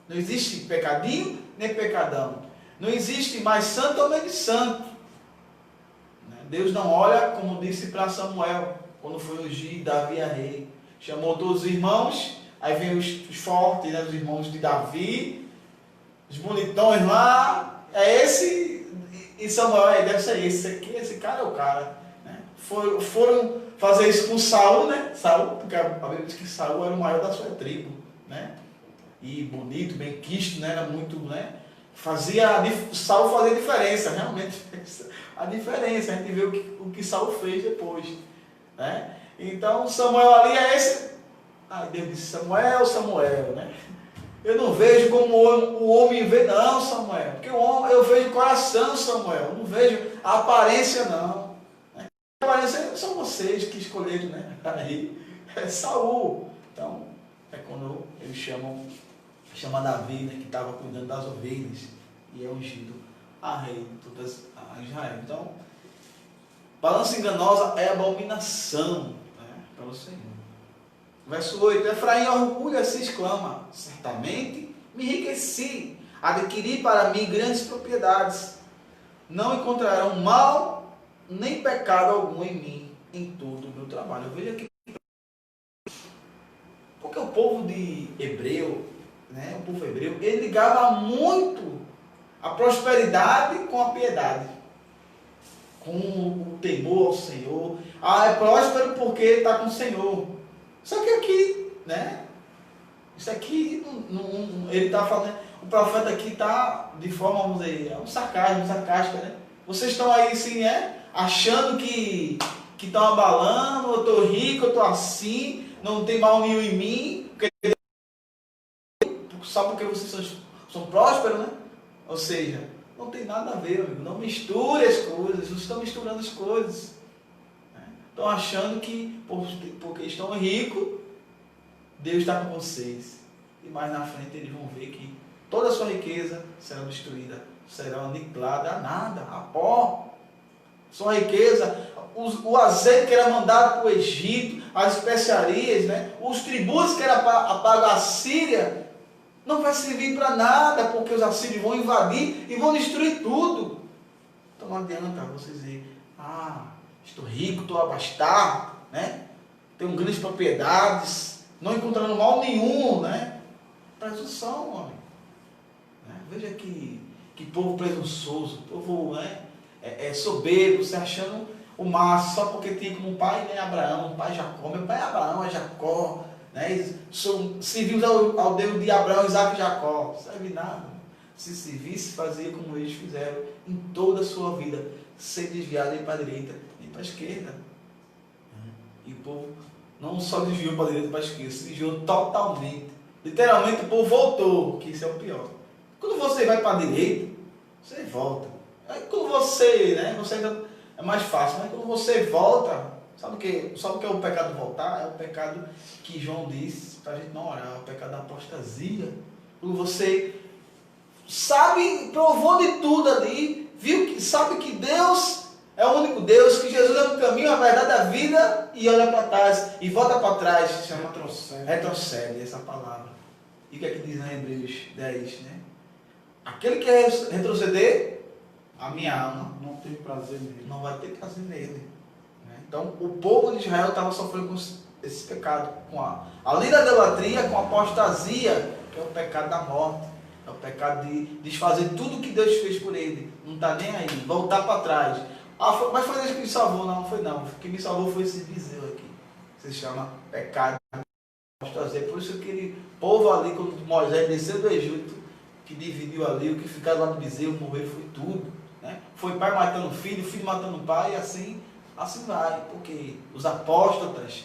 A: Não existe pecadinho nem pecadão. Não existe mais santo ou menos santo. Deus não olha, como disse para Samuel, quando foi ungir Davi a rei. Chamou todos os irmãos, aí vem os fortes, né, os irmãos de Davi, os bonitões lá, é esse, e Samuel, deve ser esse aqui, esse cara é o cara. Né? Foram fazer isso com Saul, né? Saul, porque a Bíblia diz que Saul era o maior da sua tribo, né? E bonito, bem quisto, né? Era muito, né? Saul fazia diferença, realmente fez a diferença. A gente vê o que Saul fez depois, né? Então Samuel ali é esse. Aí Deus disse: Samuel, né? Eu não vejo como o homem vê, não, Samuel. Porque eu vejo o coração, Samuel. Eu não vejo a aparência, não. A aparência são vocês que escolheram, né? Aí é Saul. Então, é quando eles chama Davi, né, que estava cuidando das ovelhas, e é ungido a rei de todas a Israel. Então, balança enganosa é abominação, né, pelo Senhor. Verso 8: Efraim orgulha se exclama: certamente me enriqueci, adquiri para mim grandes propriedades. Não encontrarão mal nem pecado algum em mim, em todo o meu trabalho. Veja aqui, porque o povo de Hebreu, né, o povo hebreu, ele ligava muito a prosperidade com a piedade, com temor ao Senhor. Ah, é próspero porque está com o Senhor. Só que aqui, né? Isso aqui, ele está falando, o profeta aqui está de forma, vamos dizer, um sarcástica, né? Vocês estão aí, assim, achando que estão abalando, eu estou rico, eu estou assim, não tem mal nenhum em mim, só porque vocês são prósperos, né? Ou seja, não tem nada a ver, amigo. Não misture as coisas, não estão misturando as coisas. Né? Estão achando que porque estão ricos, Deus está com vocês. E mais na frente eles vão ver que toda a sua riqueza será destruída, será aniquilada a nada, a pó. Sua riqueza, o azeite que era mandado para o Egito, as especiarias, né? Os tributos que era pago à Síria, não vai servir para nada, porque os assírios vão invadir e vão destruir tudo. Então não adianta você dizer, estou rico, estou abastado, né? Tenho grandes propriedades, não encontrando mal nenhum, né? Presunção, homem. Veja que povo presunçoso, povo, né? Soberbo, se achando o máximo, só porque tinha como pai, né, Abraão, o pai Jacó, meu pai é Abraão, é Jacó, né? Servimos ao Deus de Abraão, Isaac e Jacó, não serve nada. Se servisse, fazia como eles fizeram em toda a sua vida, sem desviar nem para a direita nem para a esquerda. E o povo não só desviou para a direita e para a esquerda, se desviou totalmente. Literalmente o povo voltou, que isso é o pior. Quando você vai para a direita, você volta. Aí quando você, né, você ainda é mais fácil, mas quando você volta, sabe o que é o pecado de voltar? É o pecado que João disse para a gente não orar, é o pecado da apostasia. Quando você sabe, provou de tudo ali, sabe que Deus é o único Deus, que Jesus é o caminho, a verdade, a vida, e olha para trás, e volta para trás, se chama retrocede, essa palavra. E o que é que diz em Hebreus 10, né? Aquele que quer retroceder, a minha alma
B: não tem prazer nele.
A: Não vai ter prazer nele. Né? Então, o povo de Israel estava sofrendo com esse pecado. Além da idolatria, com a apostasia, que é o pecado da morte. É o pecado de desfazer tudo que Deus fez por ele. Não está nem aí. Voltar para trás. Mas foi Deus que me salvou. Não, foi não. O que me salvou foi esse bezerro aqui. Se chama pecado da apostasia. Por isso que aquele povo ali, quando Moisés desceu do Egito, que dividiu ali, o que ficava lá do bezerro, morreu, foi tudo. Né? Foi pai matando filho, filho matando pai, e assim vai, porque os apóstatas,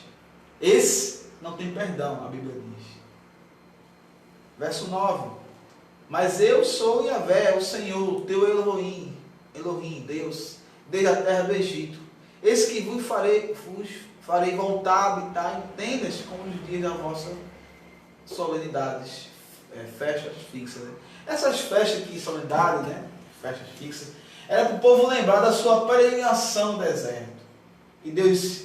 A: esse não tem perdão, a Bíblia diz. Verso 9: Mas eu sou Yahvé, o Senhor, teu Elohim, Deus, desde a terra do Egito. Eis que vos farei voltar a habitar em tendas, como os dias das vossas solenidades, festas fixas. Né? Essas festas aqui, solenidades, né? Festas fixas, era para o povo lembrar da sua peregrinação no deserto. E Deus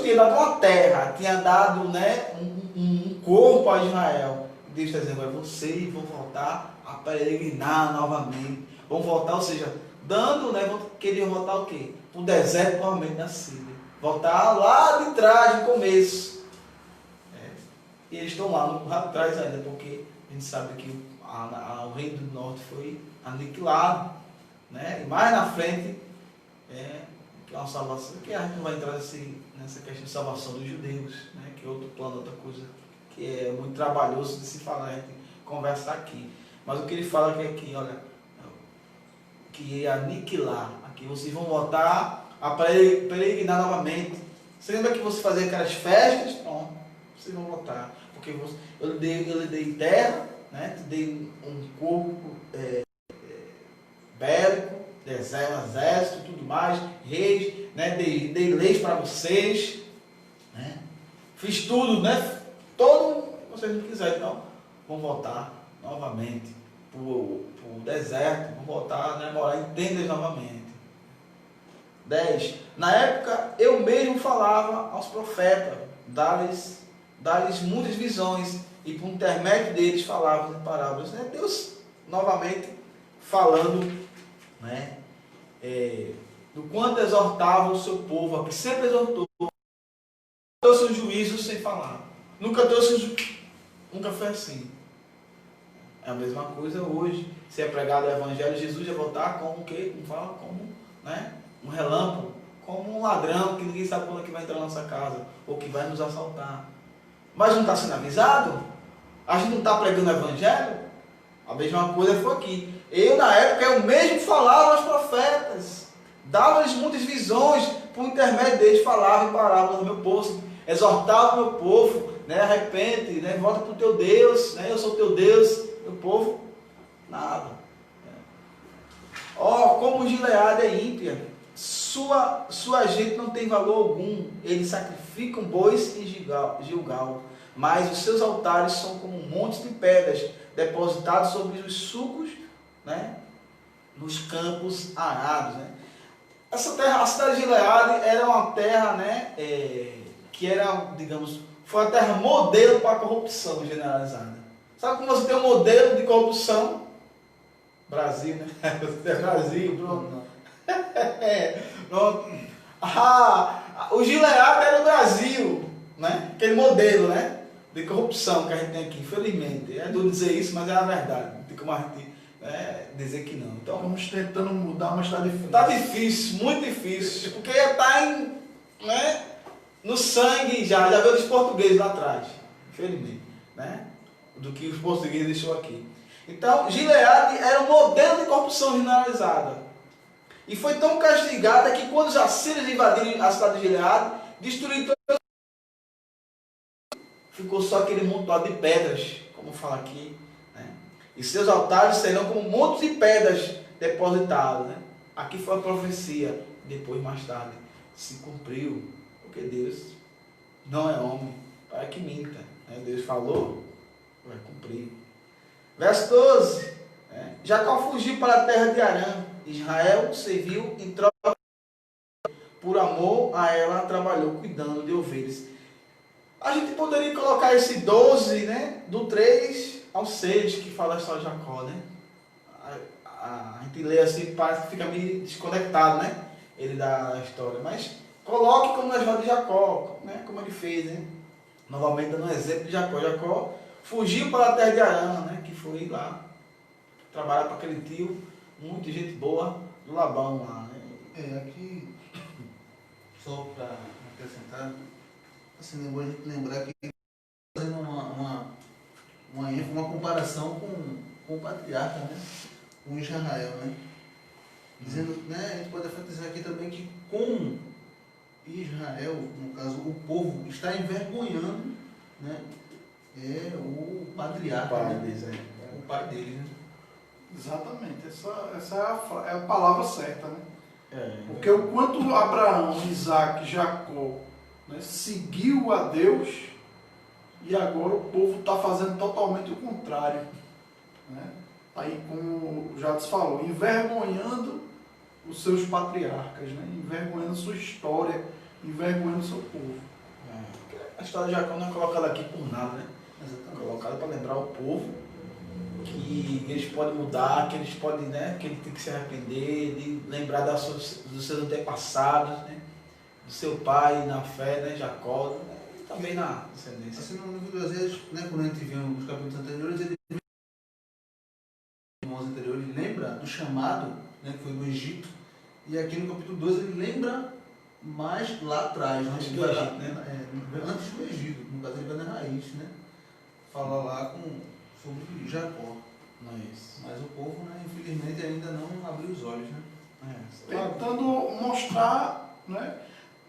A: tinha dado uma terra, tinha dado, né, um corpo a Israel. E Deus está dizendo, vocês vão voltar a peregrinar novamente. Vão voltar, ou seja, queriam voltar o quê? Para o deserto novamente na Síria. Voltar lá de trás, no começo. E eles estão lá atrás ainda, porque a gente sabe que o reino do norte foi aniquilado. Né? E mais na frente, que é uma salvação, que a gente não vai entrar nessa questão de salvação dos judeus, né? Que é outro plano, outra coisa, que é muito trabalhoso de se falar, a gente conversa aqui. Mas o que ele fala aqui, olha, que é aniquilar, aqui vocês vão voltar a peregrinar novamente. Você lembra que você fazia aquelas festas? Pronto, vocês vão voltar, porque eu lhe dei terra, né? Te dei um corpo bélico, exército, tudo mais, reis, né? Dei leis para vocês, né? Fiz tudo, né? Todo que vocês não quiserem, então vão voltar novamente para o deserto, vão voltar, né? Morar em tendas novamente. 10. Na época eu mesmo falava aos profetas, dar-lhes muitas visões, e por intermédio deles falava em parábolas. Né? Deus novamente falando, né, do quanto exortava o seu povo, que sempre exortou, trouxe um juízo sem falar, nunca foi assim. É a mesma coisa hoje. Se é pregado o evangelho, Jesus ia voltar como o quê? Como, né, um relâmpago, como um ladrão que ninguém sabe quando é que vai entrar na nossa casa ou que vai nos assaltar. Mas não está sendo avisado? A gente não está pregando o evangelho? A mesma coisa foi aqui. Eu, na época, eu mesmo falava aos profetas, dava-lhes muitas visões, por intermédio deles, falava em parábolas do meu povo, exortava o meu povo, né, arrepende, né, volta para o teu Deus, né, eu sou teu Deus, meu povo, nada. Ó, como Gileade é ímpia, sua gente não tem valor algum, eles sacrificam bois em Gilgal, mas os seus altares são como montes de pedras, depositados sobre os sulcos, né, nos campos arados, né. Essa terra, a cidade de Gileade era uma terra, né, que era, digamos, foi a terra modelo para a corrupção generalizada. Sabe como você tem um modelo de corrupção? Brasil, né? Brasil, pronto. Pronto. O Gileade era o Brasil, né? Aquele modelo, né, de corrupção que a gente tem aqui, infelizmente. É duro dizer isso, mas é a verdade. Não tem como a gente dizer que não. Então,
B: Estamos tentando mudar, mas está difícil.
A: está difícil, muito difícil, porque está né, no sangue já veio dos portugueses lá atrás, infelizmente, né, do que os portugueses deixou aqui. Então, Gileade era um modelo de corrupção generalizada. E foi tão castigada que quando os assírios invadiram a cidade de Gileade, destruíram todas, ficou só aquele montado de pedras, como fala aqui, né? E seus altares serão como montes de pedras depositados, né? Aqui foi a profecia, depois mais tarde se cumpriu, porque Deus não é homem para que minta, né? Deus falou, vai cumprir. Verso 12, né? Jacó fugiu para a terra de Arã, Israel serviu em troca, por amor a ela trabalhou cuidando de ovelhas. A gente poderia colocar esse 12, né, do 3 ao 6, que fala a história de Jacó, né? A gente lê assim, parece que fica meio desconectado, né? Ele da história, mas coloque como na história de Jacó, né? Como ele fez, né? Novamente dando um exemplo de Jacó. Jacó fugiu para a terra de Arã, né? Que foi lá trabalhar para aquele tio, muita gente boa do Labão lá, né?
C: Aqui, só para acrescentar, assim, é bom a gente lembrar que fazendo uma comparação com o patriarca, né? Com Israel, né? Dizendo, né, a gente pode enfatizar aqui também que com Israel, no caso o povo, está envergonhando, né, o patriarca, o pai dele, né?
B: Exatamente, essa é a palavra certa, né? Porque o quanto Abraão, Isaac, Jacó, né, seguiu a Deus, e agora o povo está fazendo totalmente o contrário, né? Aí, como o Jadson falou, envergonhando os seus patriarcas, né? Envergonhando sua história, envergonhando seu povo.
A: A história de Jacó não é colocada aqui por nada, né? É colocada para lembrar o povo que eles podem mudar, que eles podem, né, que ele tem que se arrepender, de lembrar dos seus antepassados, né, do seu pai na fé, né, Jacó, né, e também na descendência.
C: Assim, no livro das vezes, né, quando a gente viu nos capítulos anteriores, ele lembra do chamado, né, que foi do Egito, e aqui no capítulo 12 ele lembra mais lá atrás, né,
A: Antes do Egito, né?
C: Antes do Egito, no caso ele vai na raiz, né, fala lá sobre Jacó. Mas o povo, né, infelizmente ainda não abriu os olhos, né?
B: Tentando mostrar, né,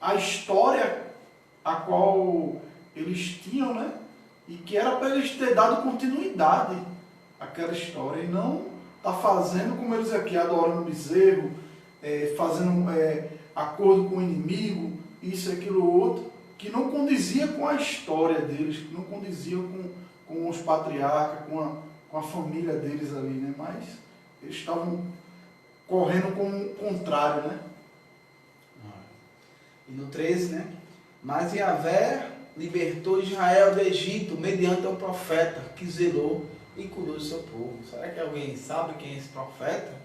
B: a história a qual eles tinham, né, e que era para eles ter dado continuidade àquela história e não tá fazendo como eles aqui, adorando bezerro, fazendo acordo com o inimigo, isso, aquilo, outro, que não condizia com a história deles, que não condizia com os patriarcas, com a família deles ali, né? Mas eles estavam correndo com o contrário, né?
A: E no 13, né? Mas Yahvé libertou Israel do Egito mediante um profeta que zelou e cuidou do seu povo. Será que alguém sabe quem é esse profeta?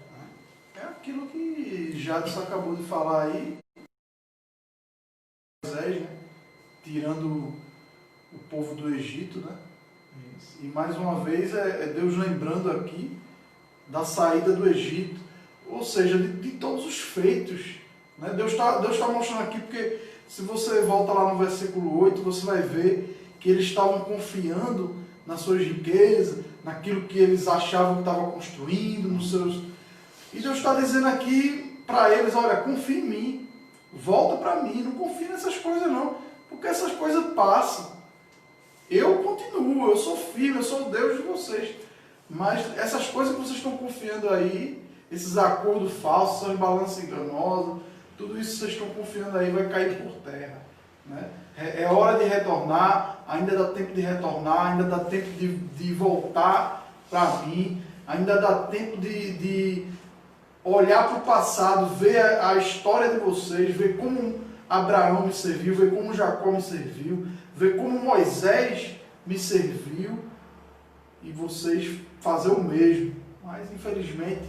B: É aquilo que Jadson acabou de falar aí, Moisés, né? Tirando o povo do Egito, né? Isso. E mais uma vez é Deus lembrando aqui da saída do Egito, ou seja, de todos os feitos, Né? Deus tá mostrando aqui, porque se você volta lá no versículo 8, você vai ver que eles estavam confiando nas suas riquezas, naquilo que eles achavam que estavam construindo, nos seus... E Deus está dizendo aqui para eles, olha, confia em mim, volta para mim, não confia nessas coisas não, porque essas coisas passam. Eu continuo, eu sou filho, eu sou o Deus de vocês. Mas essas coisas que vocês estão confiando aí, esses acordos falsos, essas balanças enganosas, tudo isso que vocês estão confiando aí vai cair por terra. Né? É hora de retornar, ainda dá tempo de retornar, ainda dá tempo de voltar para mim, ainda dá tempo de olhar para o passado, ver a história de vocês, ver como Abraão me serviu, ver como Jacó me serviu, ver como Moisés me serviu, e vocês fazer o mesmo. Mas infelizmente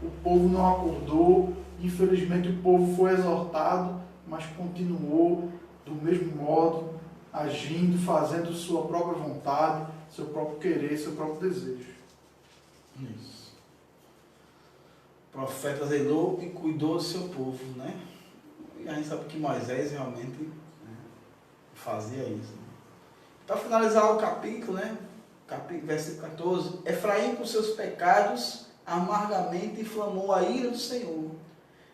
B: o povo não acordou, infelizmente o povo foi exortado, mas continuou do mesmo modo, agindo, fazendo sua própria vontade, seu próprio querer, seu próprio desejo.
A: Isso. O profeta zelou e cuidou do seu povo, né? E a gente sabe que Moisés realmente fazia isso. Para finalizar o capítulo, né? Versículo 14: Efraim com seus pecados amargamente inflamou a ira do Senhor,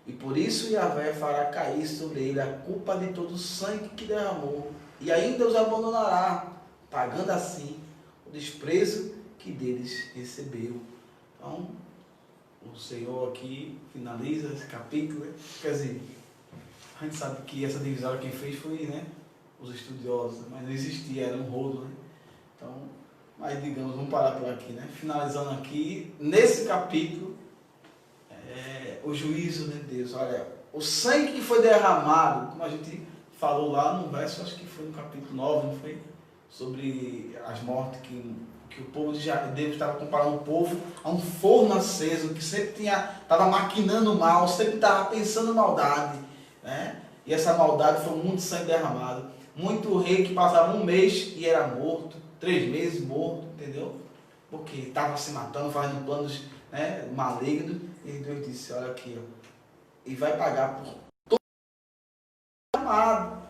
A: e por isso Yahvé fará cair sobre ele a culpa de todo o sangue que derramou, e ainda os abandonará, pagando assim o desprezo que deles recebeu. Então, o Senhor aqui finaliza esse capítulo, né? Quer dizer, a gente sabe que essa divisão quem fez foi, né, os estudiosos, mas não existia, era um rolo, né? Então, mas digamos, vamos parar por aqui, né? Finalizando aqui, nesse capítulo, o juízo de Deus. Olha, o sangue que foi derramado, como a gente falou lá no verso, acho que foi no capítulo 9, não foi? Sobre as mortes que o povo de Deus estava comparando o povo a um forno aceso, que sempre estava maquinando mal, sempre estava pensando maldade, né? E essa maldade foi muito sangue derramado. Muito rei que passava um mês e era morto, 3 meses morto, entendeu? Porque estava se matando, fazendo planos, né, malignos. E Deus disse, olha aqui, ó, e vai pagar por todo amado.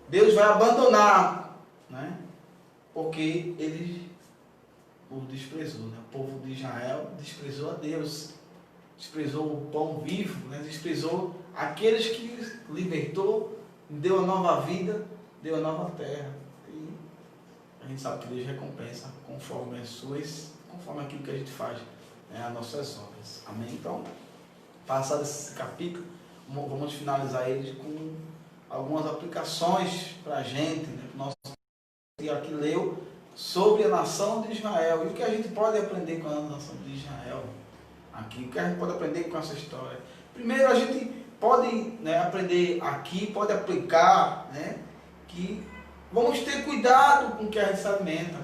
A: Deus vai abandonar, né? Porque ele o desprezou, né? O povo de Israel desprezou a Deus, desprezou o pão vivo, né? Desprezou aqueles que libertou, deu a nova vida, deu a nova terra. E a gente sabe que Deus recompensa conforme aquilo que a gente faz, né? As nossas obras. Amém? Então, passado esse capítulo, vamos finalizar ele com algumas aplicações para a gente, né? Nosso que aqui leu sobre a nação de Israel. E o que a gente pode aprender com a nação de Israel aqui? O que a gente pode aprender com essa história? Primeiro, a gente pode, né, aprender aqui, pode aplicar, né, que vamos ter cuidado com o que a gente se alimenta.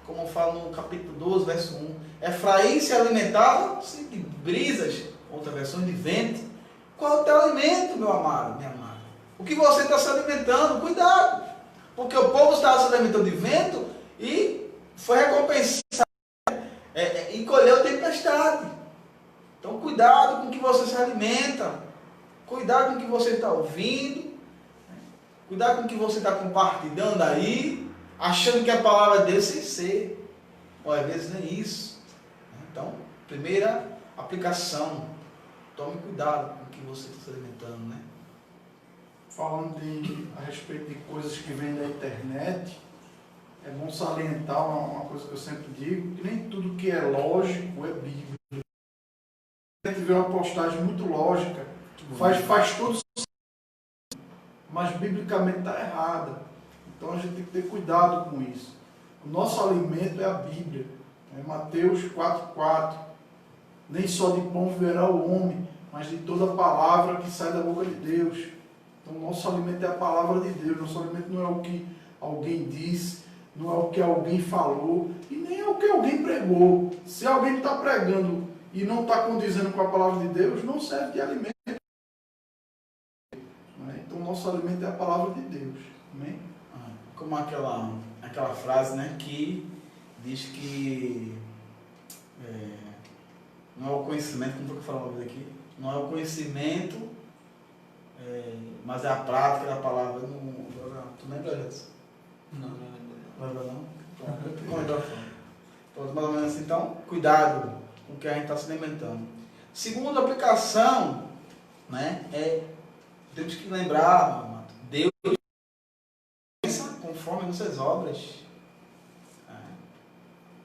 A: Como fala no capítulo 12, verso 1. Efraim se alimentava de brisas, outra versão de vento. Qual é o teu alimento, meu amado, minha amada? O que você está se alimentando? Cuidado! Porque o povo estava se alimentando de vento e foi recompensado e colheu tempestade. Então, cuidado com o que você se alimenta. Cuidado com o que você está ouvindo. Cuidado com o que você está compartilhando aí, achando que a palavra é Deus sem ser. Ou às vezes nem isso. Então, primeira aplicação. Tome cuidado com o que você está se alimentando, né?
B: Falando a respeito de coisas que vêm da internet, é bom salientar uma coisa que eu sempre digo, que nem tudo que é lógico é bíblico. A gente vê uma postagem muito lógica, faz todo sentido, mas biblicamente está errada. Então a gente tem que ter cuidado com isso. O nosso alimento é a Bíblia. Mateus 4,4. Nem só de pão viverá o homem, mas de toda palavra que sai da boca de Deus. Então, nosso alimento é a palavra de Deus. Nosso alimento não é o que alguém disse, não é o que alguém falou, e nem é o que alguém pregou. Se alguém está pregando e não está condizendo com a palavra de Deus, não serve de alimento. Então, nosso alimento é a palavra de Deus. Amém?
A: Como aquela frase, né, que diz que não é o conhecimento, como foi que eu falava aqui? Não é o conhecimento mas é a prática da palavra. Tu lembra disso?
C: Não.
A: Lembra não? Pronto, mais ou menos assim. Então, cuidado com o que a gente está se alimentando. Segunda aplicação, né, temos que lembrar, amado, Deus pensa conforme as nossas obras.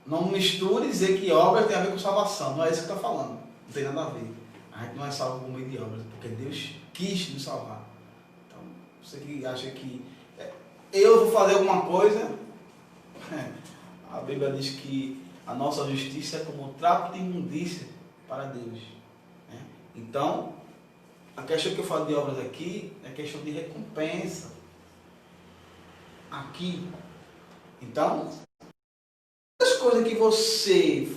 A: Não misture e dizer que obras tem a ver com salvação. Não é isso que está falando. Não tem nada a ver. A gente não é salvo por meio de obras, porque Deus quis nos salvar. Então, você que acha que eu vou fazer alguma coisa, a Bíblia diz que a nossa justiça é como um trapo de imundícia para Deus. Então, a questão que eu falo de obras aqui é questão de recompensa. Aqui. Então, as coisas que você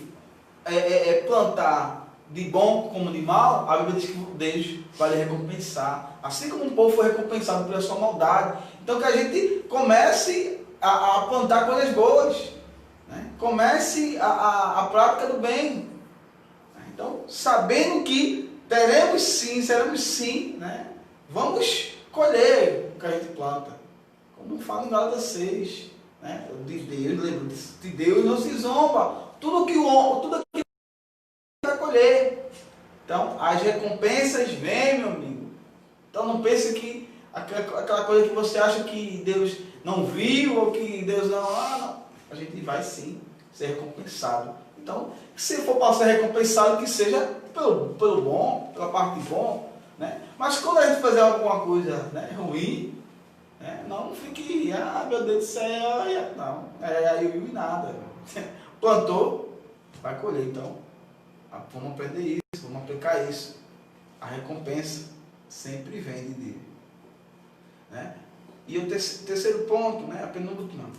A: plantar de bom como de mal, a Bíblia diz que Deus vai lhe recompensar. Assim como o povo foi recompensado pela sua maldade. Então, que a gente comece a plantar coisas boas. Né? Comece a prática do bem. Então, sabendo que teremos sim, seremos sim, né? Vamos colher o que a gente planta. Como fala em Gálatas 6, né? De Deus, lembra? De Deus não se zomba. Tudo aquilo vai colher. Então, as recompensas vêm, meu amigo. Então, não pense que aquela coisa que você acha que Deus não viu, ou que Deus não. A gente vai sim ser recompensado. Então, se for para ser recompensado, que seja pelo bom, pela parte bom, né? Mas quando a gente fazer alguma coisa, né, ruim, né, não fique, meu Deus do céu, não, aí nada. Plantou, vai colher. Então, vamos aprender isso, vamos aplicar isso. A recompensa sempre vem de Deus. Né? E o terceiro ponto, né, a penúltima,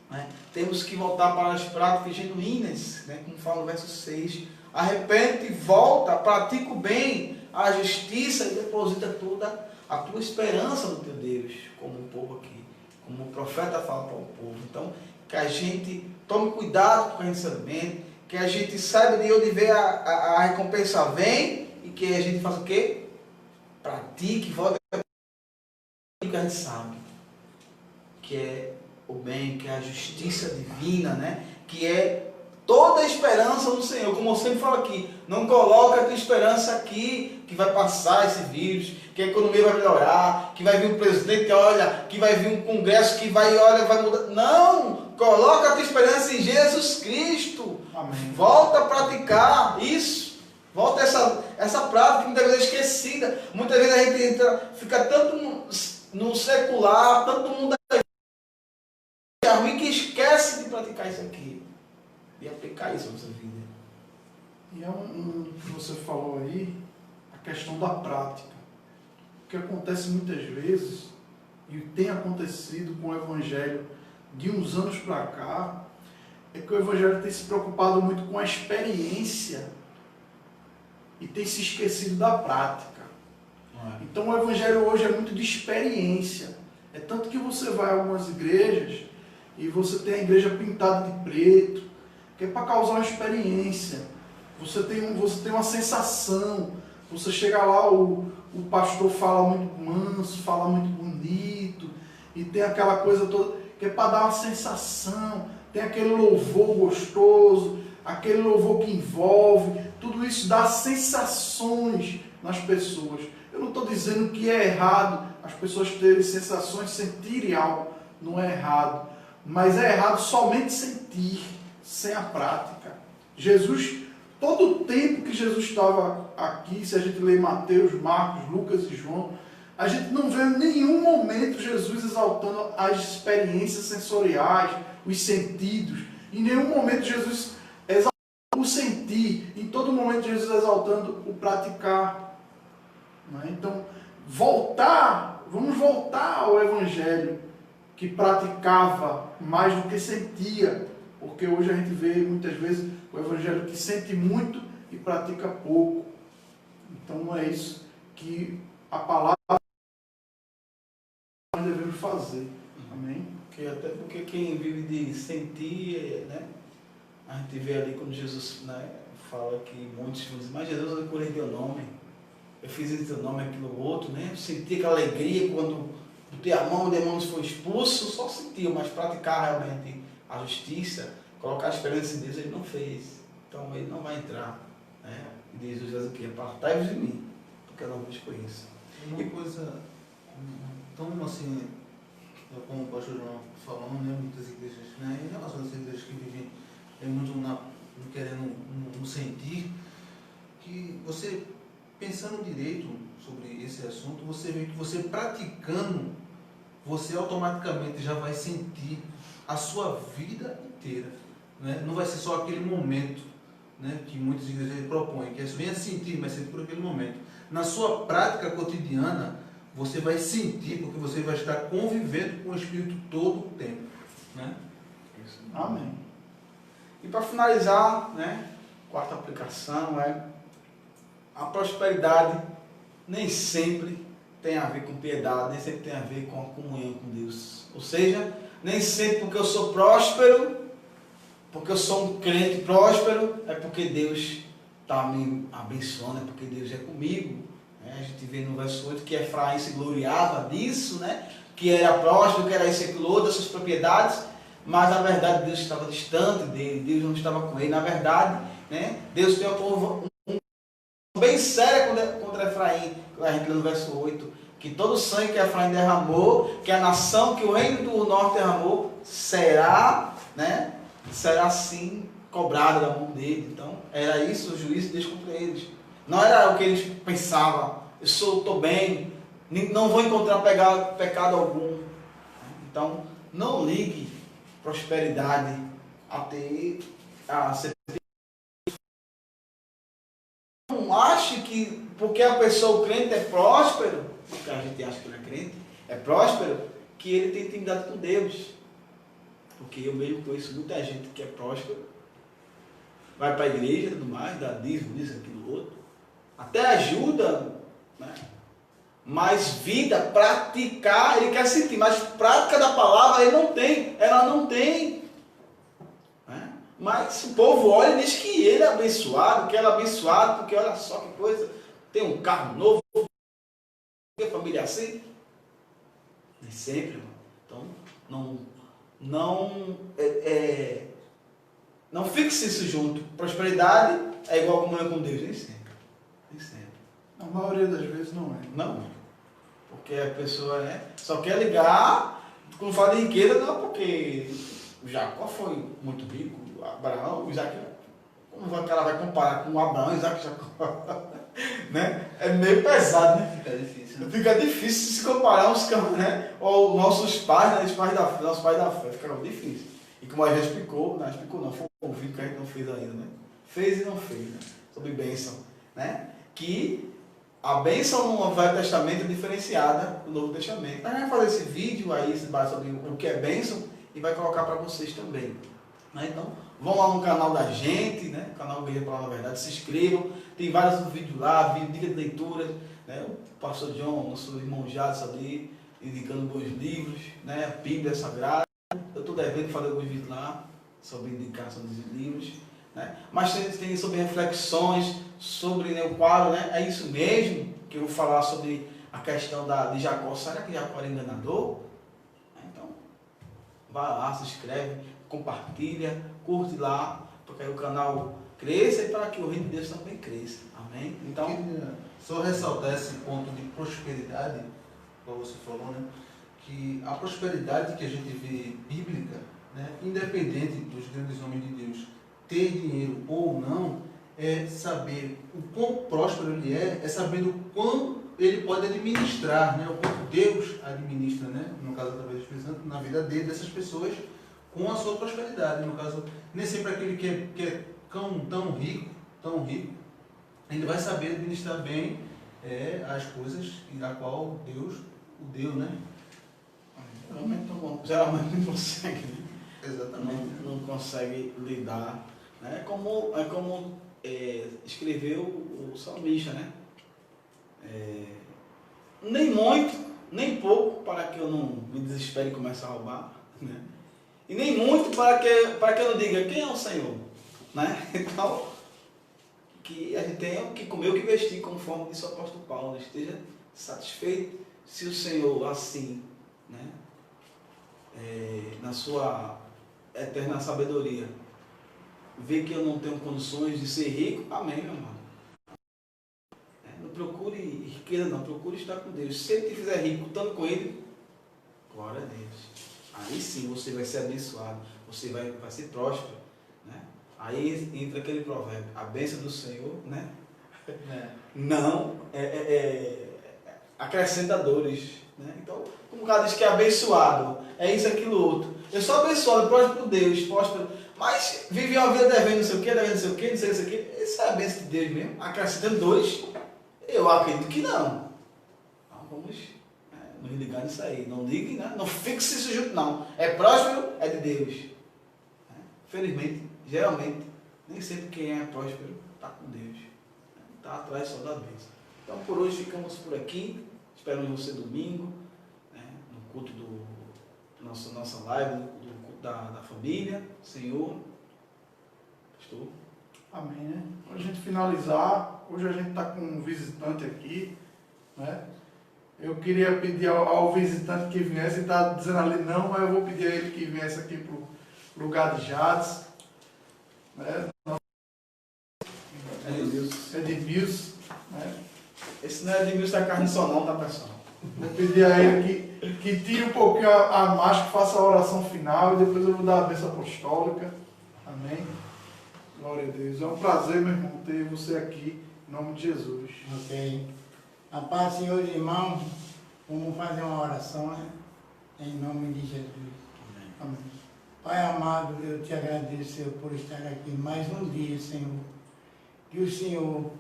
A: né, temos que voltar para as práticas genuínas, né, como fala no verso 6. Arrepende, volta, pratica o bem, a justiça e deposita toda a tua esperança no teu Deus, como o povo aqui, como o profeta fala para o povo. Então, que a gente tome cuidado com o que a gente se alimenta, que a gente saiba de onde vem a recompensa vem, e que a gente faça o quê? Pratique, volte o que a gente sabe, que é o bem, que é a justiça divina, né? Que é toda a esperança no Senhor. Como eu sempre falo aqui, não coloca a tua esperança aqui, que vai passar esse vírus, que a economia vai melhorar, que vai vir um presidente, olha, que vai vir um congresso que vai mudar. Não! Coloca a tua esperança em Jesus Cristo.
B: Amém.
A: Volta a praticar isso. Volta essa prática que muitas vezes é esquecida. Muitas vezes a gente fica tanto no secular, tanto no mundo ruim, que esquece de praticar isso aqui. E aplicar isso na nossa vida.
B: E é um que você falou aí, a questão da prática. O que acontece muitas vezes, e tem acontecido com o Evangelho de uns anos para cá, é que o Evangelho tem se preocupado muito com a experiência e tem se esquecido da prática. Então o Evangelho hoje é muito de experiência. É tanto que você vai a algumas igrejas e você tem a igreja pintada de preto, que é para causar uma experiência. Você tem uma sensação. Você chega lá, o pastor fala muito manso, fala muito bonito, e tem aquela coisa toda, que é para dar uma sensação. Tem aquele louvor gostoso, aquele louvor que envolve. Tudo isso dá sensações nas pessoas. Eu não estou dizendo que é errado as pessoas terem sensações, sentirem algo. Não é errado. Mas é errado somente sentir, sem a prática. Jesus, todo o tempo que Jesus estava aqui, se a gente lê Mateus, Marcos, Lucas e João, a gente não vê em nenhum momento Jesus exaltando as experiências sensoriais, os sentidos. Em nenhum momento Jesus exaltando o sentir. Em todo momento Jesus exaltando o praticar. Então, vamos voltar ao Evangelho, que praticava mais do que sentia. Porque hoje a gente vê muitas vezes o Evangelho que sente muito e pratica pouco. Então não é isso que a palavra nós devemos fazer. Amém?
A: Até porque quem vive de sentir, né? A gente vê ali quando Jesus, né, fala que muitos vão dizer, mas Jesus é cura em teu nome. eu fiz em teu nome aquilo outro, né? Eu senti aquela alegria quando botei a mão, o demônio foi expulso, só sentiu, mas praticar realmente a justiça, colocar a esperança em Deus, ele não fez. Então ele não vai entrar. Né? E Jesus diz o quê? Apartai-vos de mim, porque eu não vos conheço.
C: Uma coisa, então assim, como o pastor João falou, né, muitas igrejas, né, em relação às igrejas que vivem muito querendo no sentir, que você, pensando direito sobre esse assunto, você vê que você praticando, você automaticamente já vai sentir a sua vida inteira. Né? Não vai ser só aquele momento, né, que muitas igrejas propõem, que é venha sentir, mas sentir por aquele momento. Na sua prática cotidiana, você vai sentir, porque você vai estar convivendo com o Espírito todo o tempo. Né?
B: Amém.
A: E para finalizar, né, quarta aplicação é a prosperidade nem sempre tem a ver com piedade, nem sempre tem a ver com a comunhão com Deus. Ou seja, nem sempre porque eu sou próspero, porque eu sou um crente próspero, é porque Deus está me abençoando, é porque Deus é comigo. A gente vê no verso 8 que Efraim se gloriava disso, né? Que era próspero, que era isso e aquilo outro, das suas propriedades, mas na verdade Deus estava distante dele, Deus não estava com ele. Na verdade, né, Deus tem uma povo bem séria contra Efraim, a gente lê no verso 8, que todo o sangue que Efraim derramou, que a nação, que o reino do norte derramou, será, né, será assim cobrada da mão dele. Então, era isso o juízo de Deus contra eles. Não era o que eles pensavam, eu estou bem, não vou encontrar pecado algum. Então, não ligue prosperidade a ser. Não ache que porque a pessoa, o crente, é próspero, porque a gente acha que ele é crente, é próspero, que ele tem intimidade com Deus. Porque eu mesmo conheço muita gente que é próspero, vai para a igreja e tudo mais, dá dízimo, isso, aquilo, outro, até ajuda, né? Mas vida, praticar, ele quer sentir, mas prática da palavra ele não tem, ela não tem. Né? Mas o povo olha e diz que ele é abençoado, que ela é abençoado, porque olha só que coisa, tem um carro novo, tem família assim. Nem sempre, irmão. Então, não fixe isso junto. Prosperidade é igual a comunhão com Deus, nem sempre. Nem sempre.
B: A maioria das vezes não é.
A: Não. Porque a pessoa só quer ligar, quando fala de riqueza, não, porque o Jacó foi muito rico, Abraão, o Isaac, como o cara vai comparar com o Abraão, Isaac e Jacó? Né? É meio pesado, né?
C: Fica difícil. Né?
A: Fica difícil se comparar os caras, né? Ou nossos pais, né? Os pais da fé, nossos pais da fé, fica difícil. E como a gente explicou, não, foi um vídeo que a gente não fez ainda, né? Fez e não fez, né? Sobre bênção, né? Que a bênção no Velho Testamento é diferenciada do Novo Testamento. A gente vai fazer esse vídeo aí sobre o que é bênção e vai colocar para vocês também. Né? Então, vão lá no canal da gente, né? Canal Igreja Palavra da Verdade, se inscrevam. Tem vários vídeos lá, dica de leitura. Né? O pastor John, nosso irmão Jadson ali, indicando bons livros, né? A Bíblia Sagrada. Eu estou devendo fazer alguns vídeos lá sobre indicação dos livros. Né? Mas tem sobre reflexões, sobre, né, o quadro, né? É isso mesmo que eu vou falar sobre a questão de Jacó. Será que Jacó era enganador? Então, vai lá, se inscreve, compartilha, curte lá, porque aí o canal cresça e para que o reino de Deus também cresça. Amém? Então,
C: eu queria só ressaltar esse ponto de prosperidade, como você falou, né? Que a prosperidade que a gente vê bíblica, né, independente dos grandes homens de Deus ter dinheiro ou não, é saber o quão próspero ele é sabendo o quão ele pode administrar, né, o quanto Deus administra, né, no caso através do Espírito Santo, na vida dele, dessas pessoas, com a sua prosperidade. No caso, nem sempre aquele que é tão rico, ele vai saber administrar bem as coisas da qual Deus o deu, né?
A: Geralmente não consegue, né?
C: Exatamente.
A: Não consegue lidar. Né? É como escreveu o salmista, né? Nem muito, nem pouco, para que eu não me desespere e comece a roubar. Né? E nem muito para que eu não diga quem é o Senhor. Né? Então, que a gente tenha o que comer, o que vestir, conforme disse o apóstolo Paulo, esteja satisfeito se o Senhor assim, né, na sua eterna sabedoria, vê que eu não tenho condições de ser rico, amém, meu irmão. Não procure riqueza, não, procure estar com Deus. Se ele te fizer rico, estando com ele, glória a Deus. Aí sim você vai ser abençoado, você vai ser próspero, né? Aí entra aquele provérbio, a bênção do Senhor, né? Não acrescenta dores, né? Então, como o cara diz que é abençoado, é isso, aquilo, outro. Eu sou abençoado, próspero por Deus, próspero, mas vive uma vida devendo não sei o que, devendo não sei o que, não sei o que. Isso é a bênção de Deus mesmo, acrescentando dores? Eu acredito que não. Então vamos nos ligar nisso aí. Não ligue, né? Não fixe isso junto, não. É próspero, é de Deus. Felizmente, geralmente, nem sempre quem é próspero está com Deus. Está atrás só da bênção. Então por hoje ficamos por aqui. Esperamos você domingo, né? No culto do nossa live, do culto da família. Senhor, pastor.
B: Amém, né? Para a gente finalizar, hoje a gente está com um visitante aqui, né? Eu queria pedir ao visitante que viesse, ele está dizendo ali não, mas eu vou pedir a ele que viesse aqui para o lugar de Jades, né? Edmilson, né?
A: Esse não é Edmilson da carne só não, tá, pessoal?
B: Vou pedir a ele que tire um pouquinho a máscara, faça a oração final e depois eu vou dar a bênção apostólica. Amém? Glória a Deus. É um prazer, meu irmão, ter você aqui, em nome de Jesus.
D: Ok. A paz, senhores irmãos, vamos fazer uma oração, né? Em nome de Jesus.
B: Amém.
D: Pai amado, eu te agradeço, Senhor, por estar aqui mais um dia, Senhor. Que o Senhor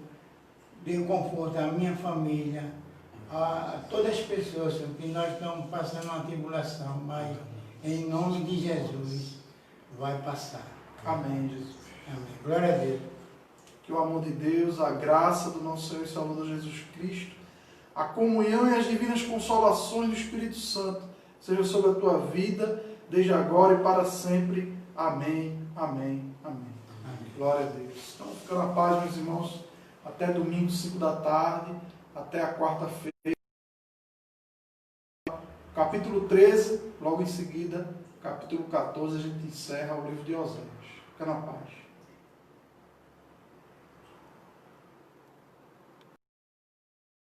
D: dê conforto à minha família, a todas as pessoas, Senhor, que nós estamos passando uma tribulação, mas em nome de Jesus vai passar.
B: Amém, Jesus.
D: Amém. Glória a Deus.
B: Que o amor de Deus, a graça do nosso Senhor e Salvador Jesus Cristo, a comunhão e as divinas consolações do Espírito Santo seja sobre a tua vida, desde agora e para sempre. Amém, amém, amém.
D: Amém.
B: Glória a Deus. Então, fica na paz, meus irmãos. Até domingo, 5 da tarde. Até a quarta-feira. Capítulo 13, logo em seguida, capítulo 14, a gente encerra o livro de Oséias. Fica na paz.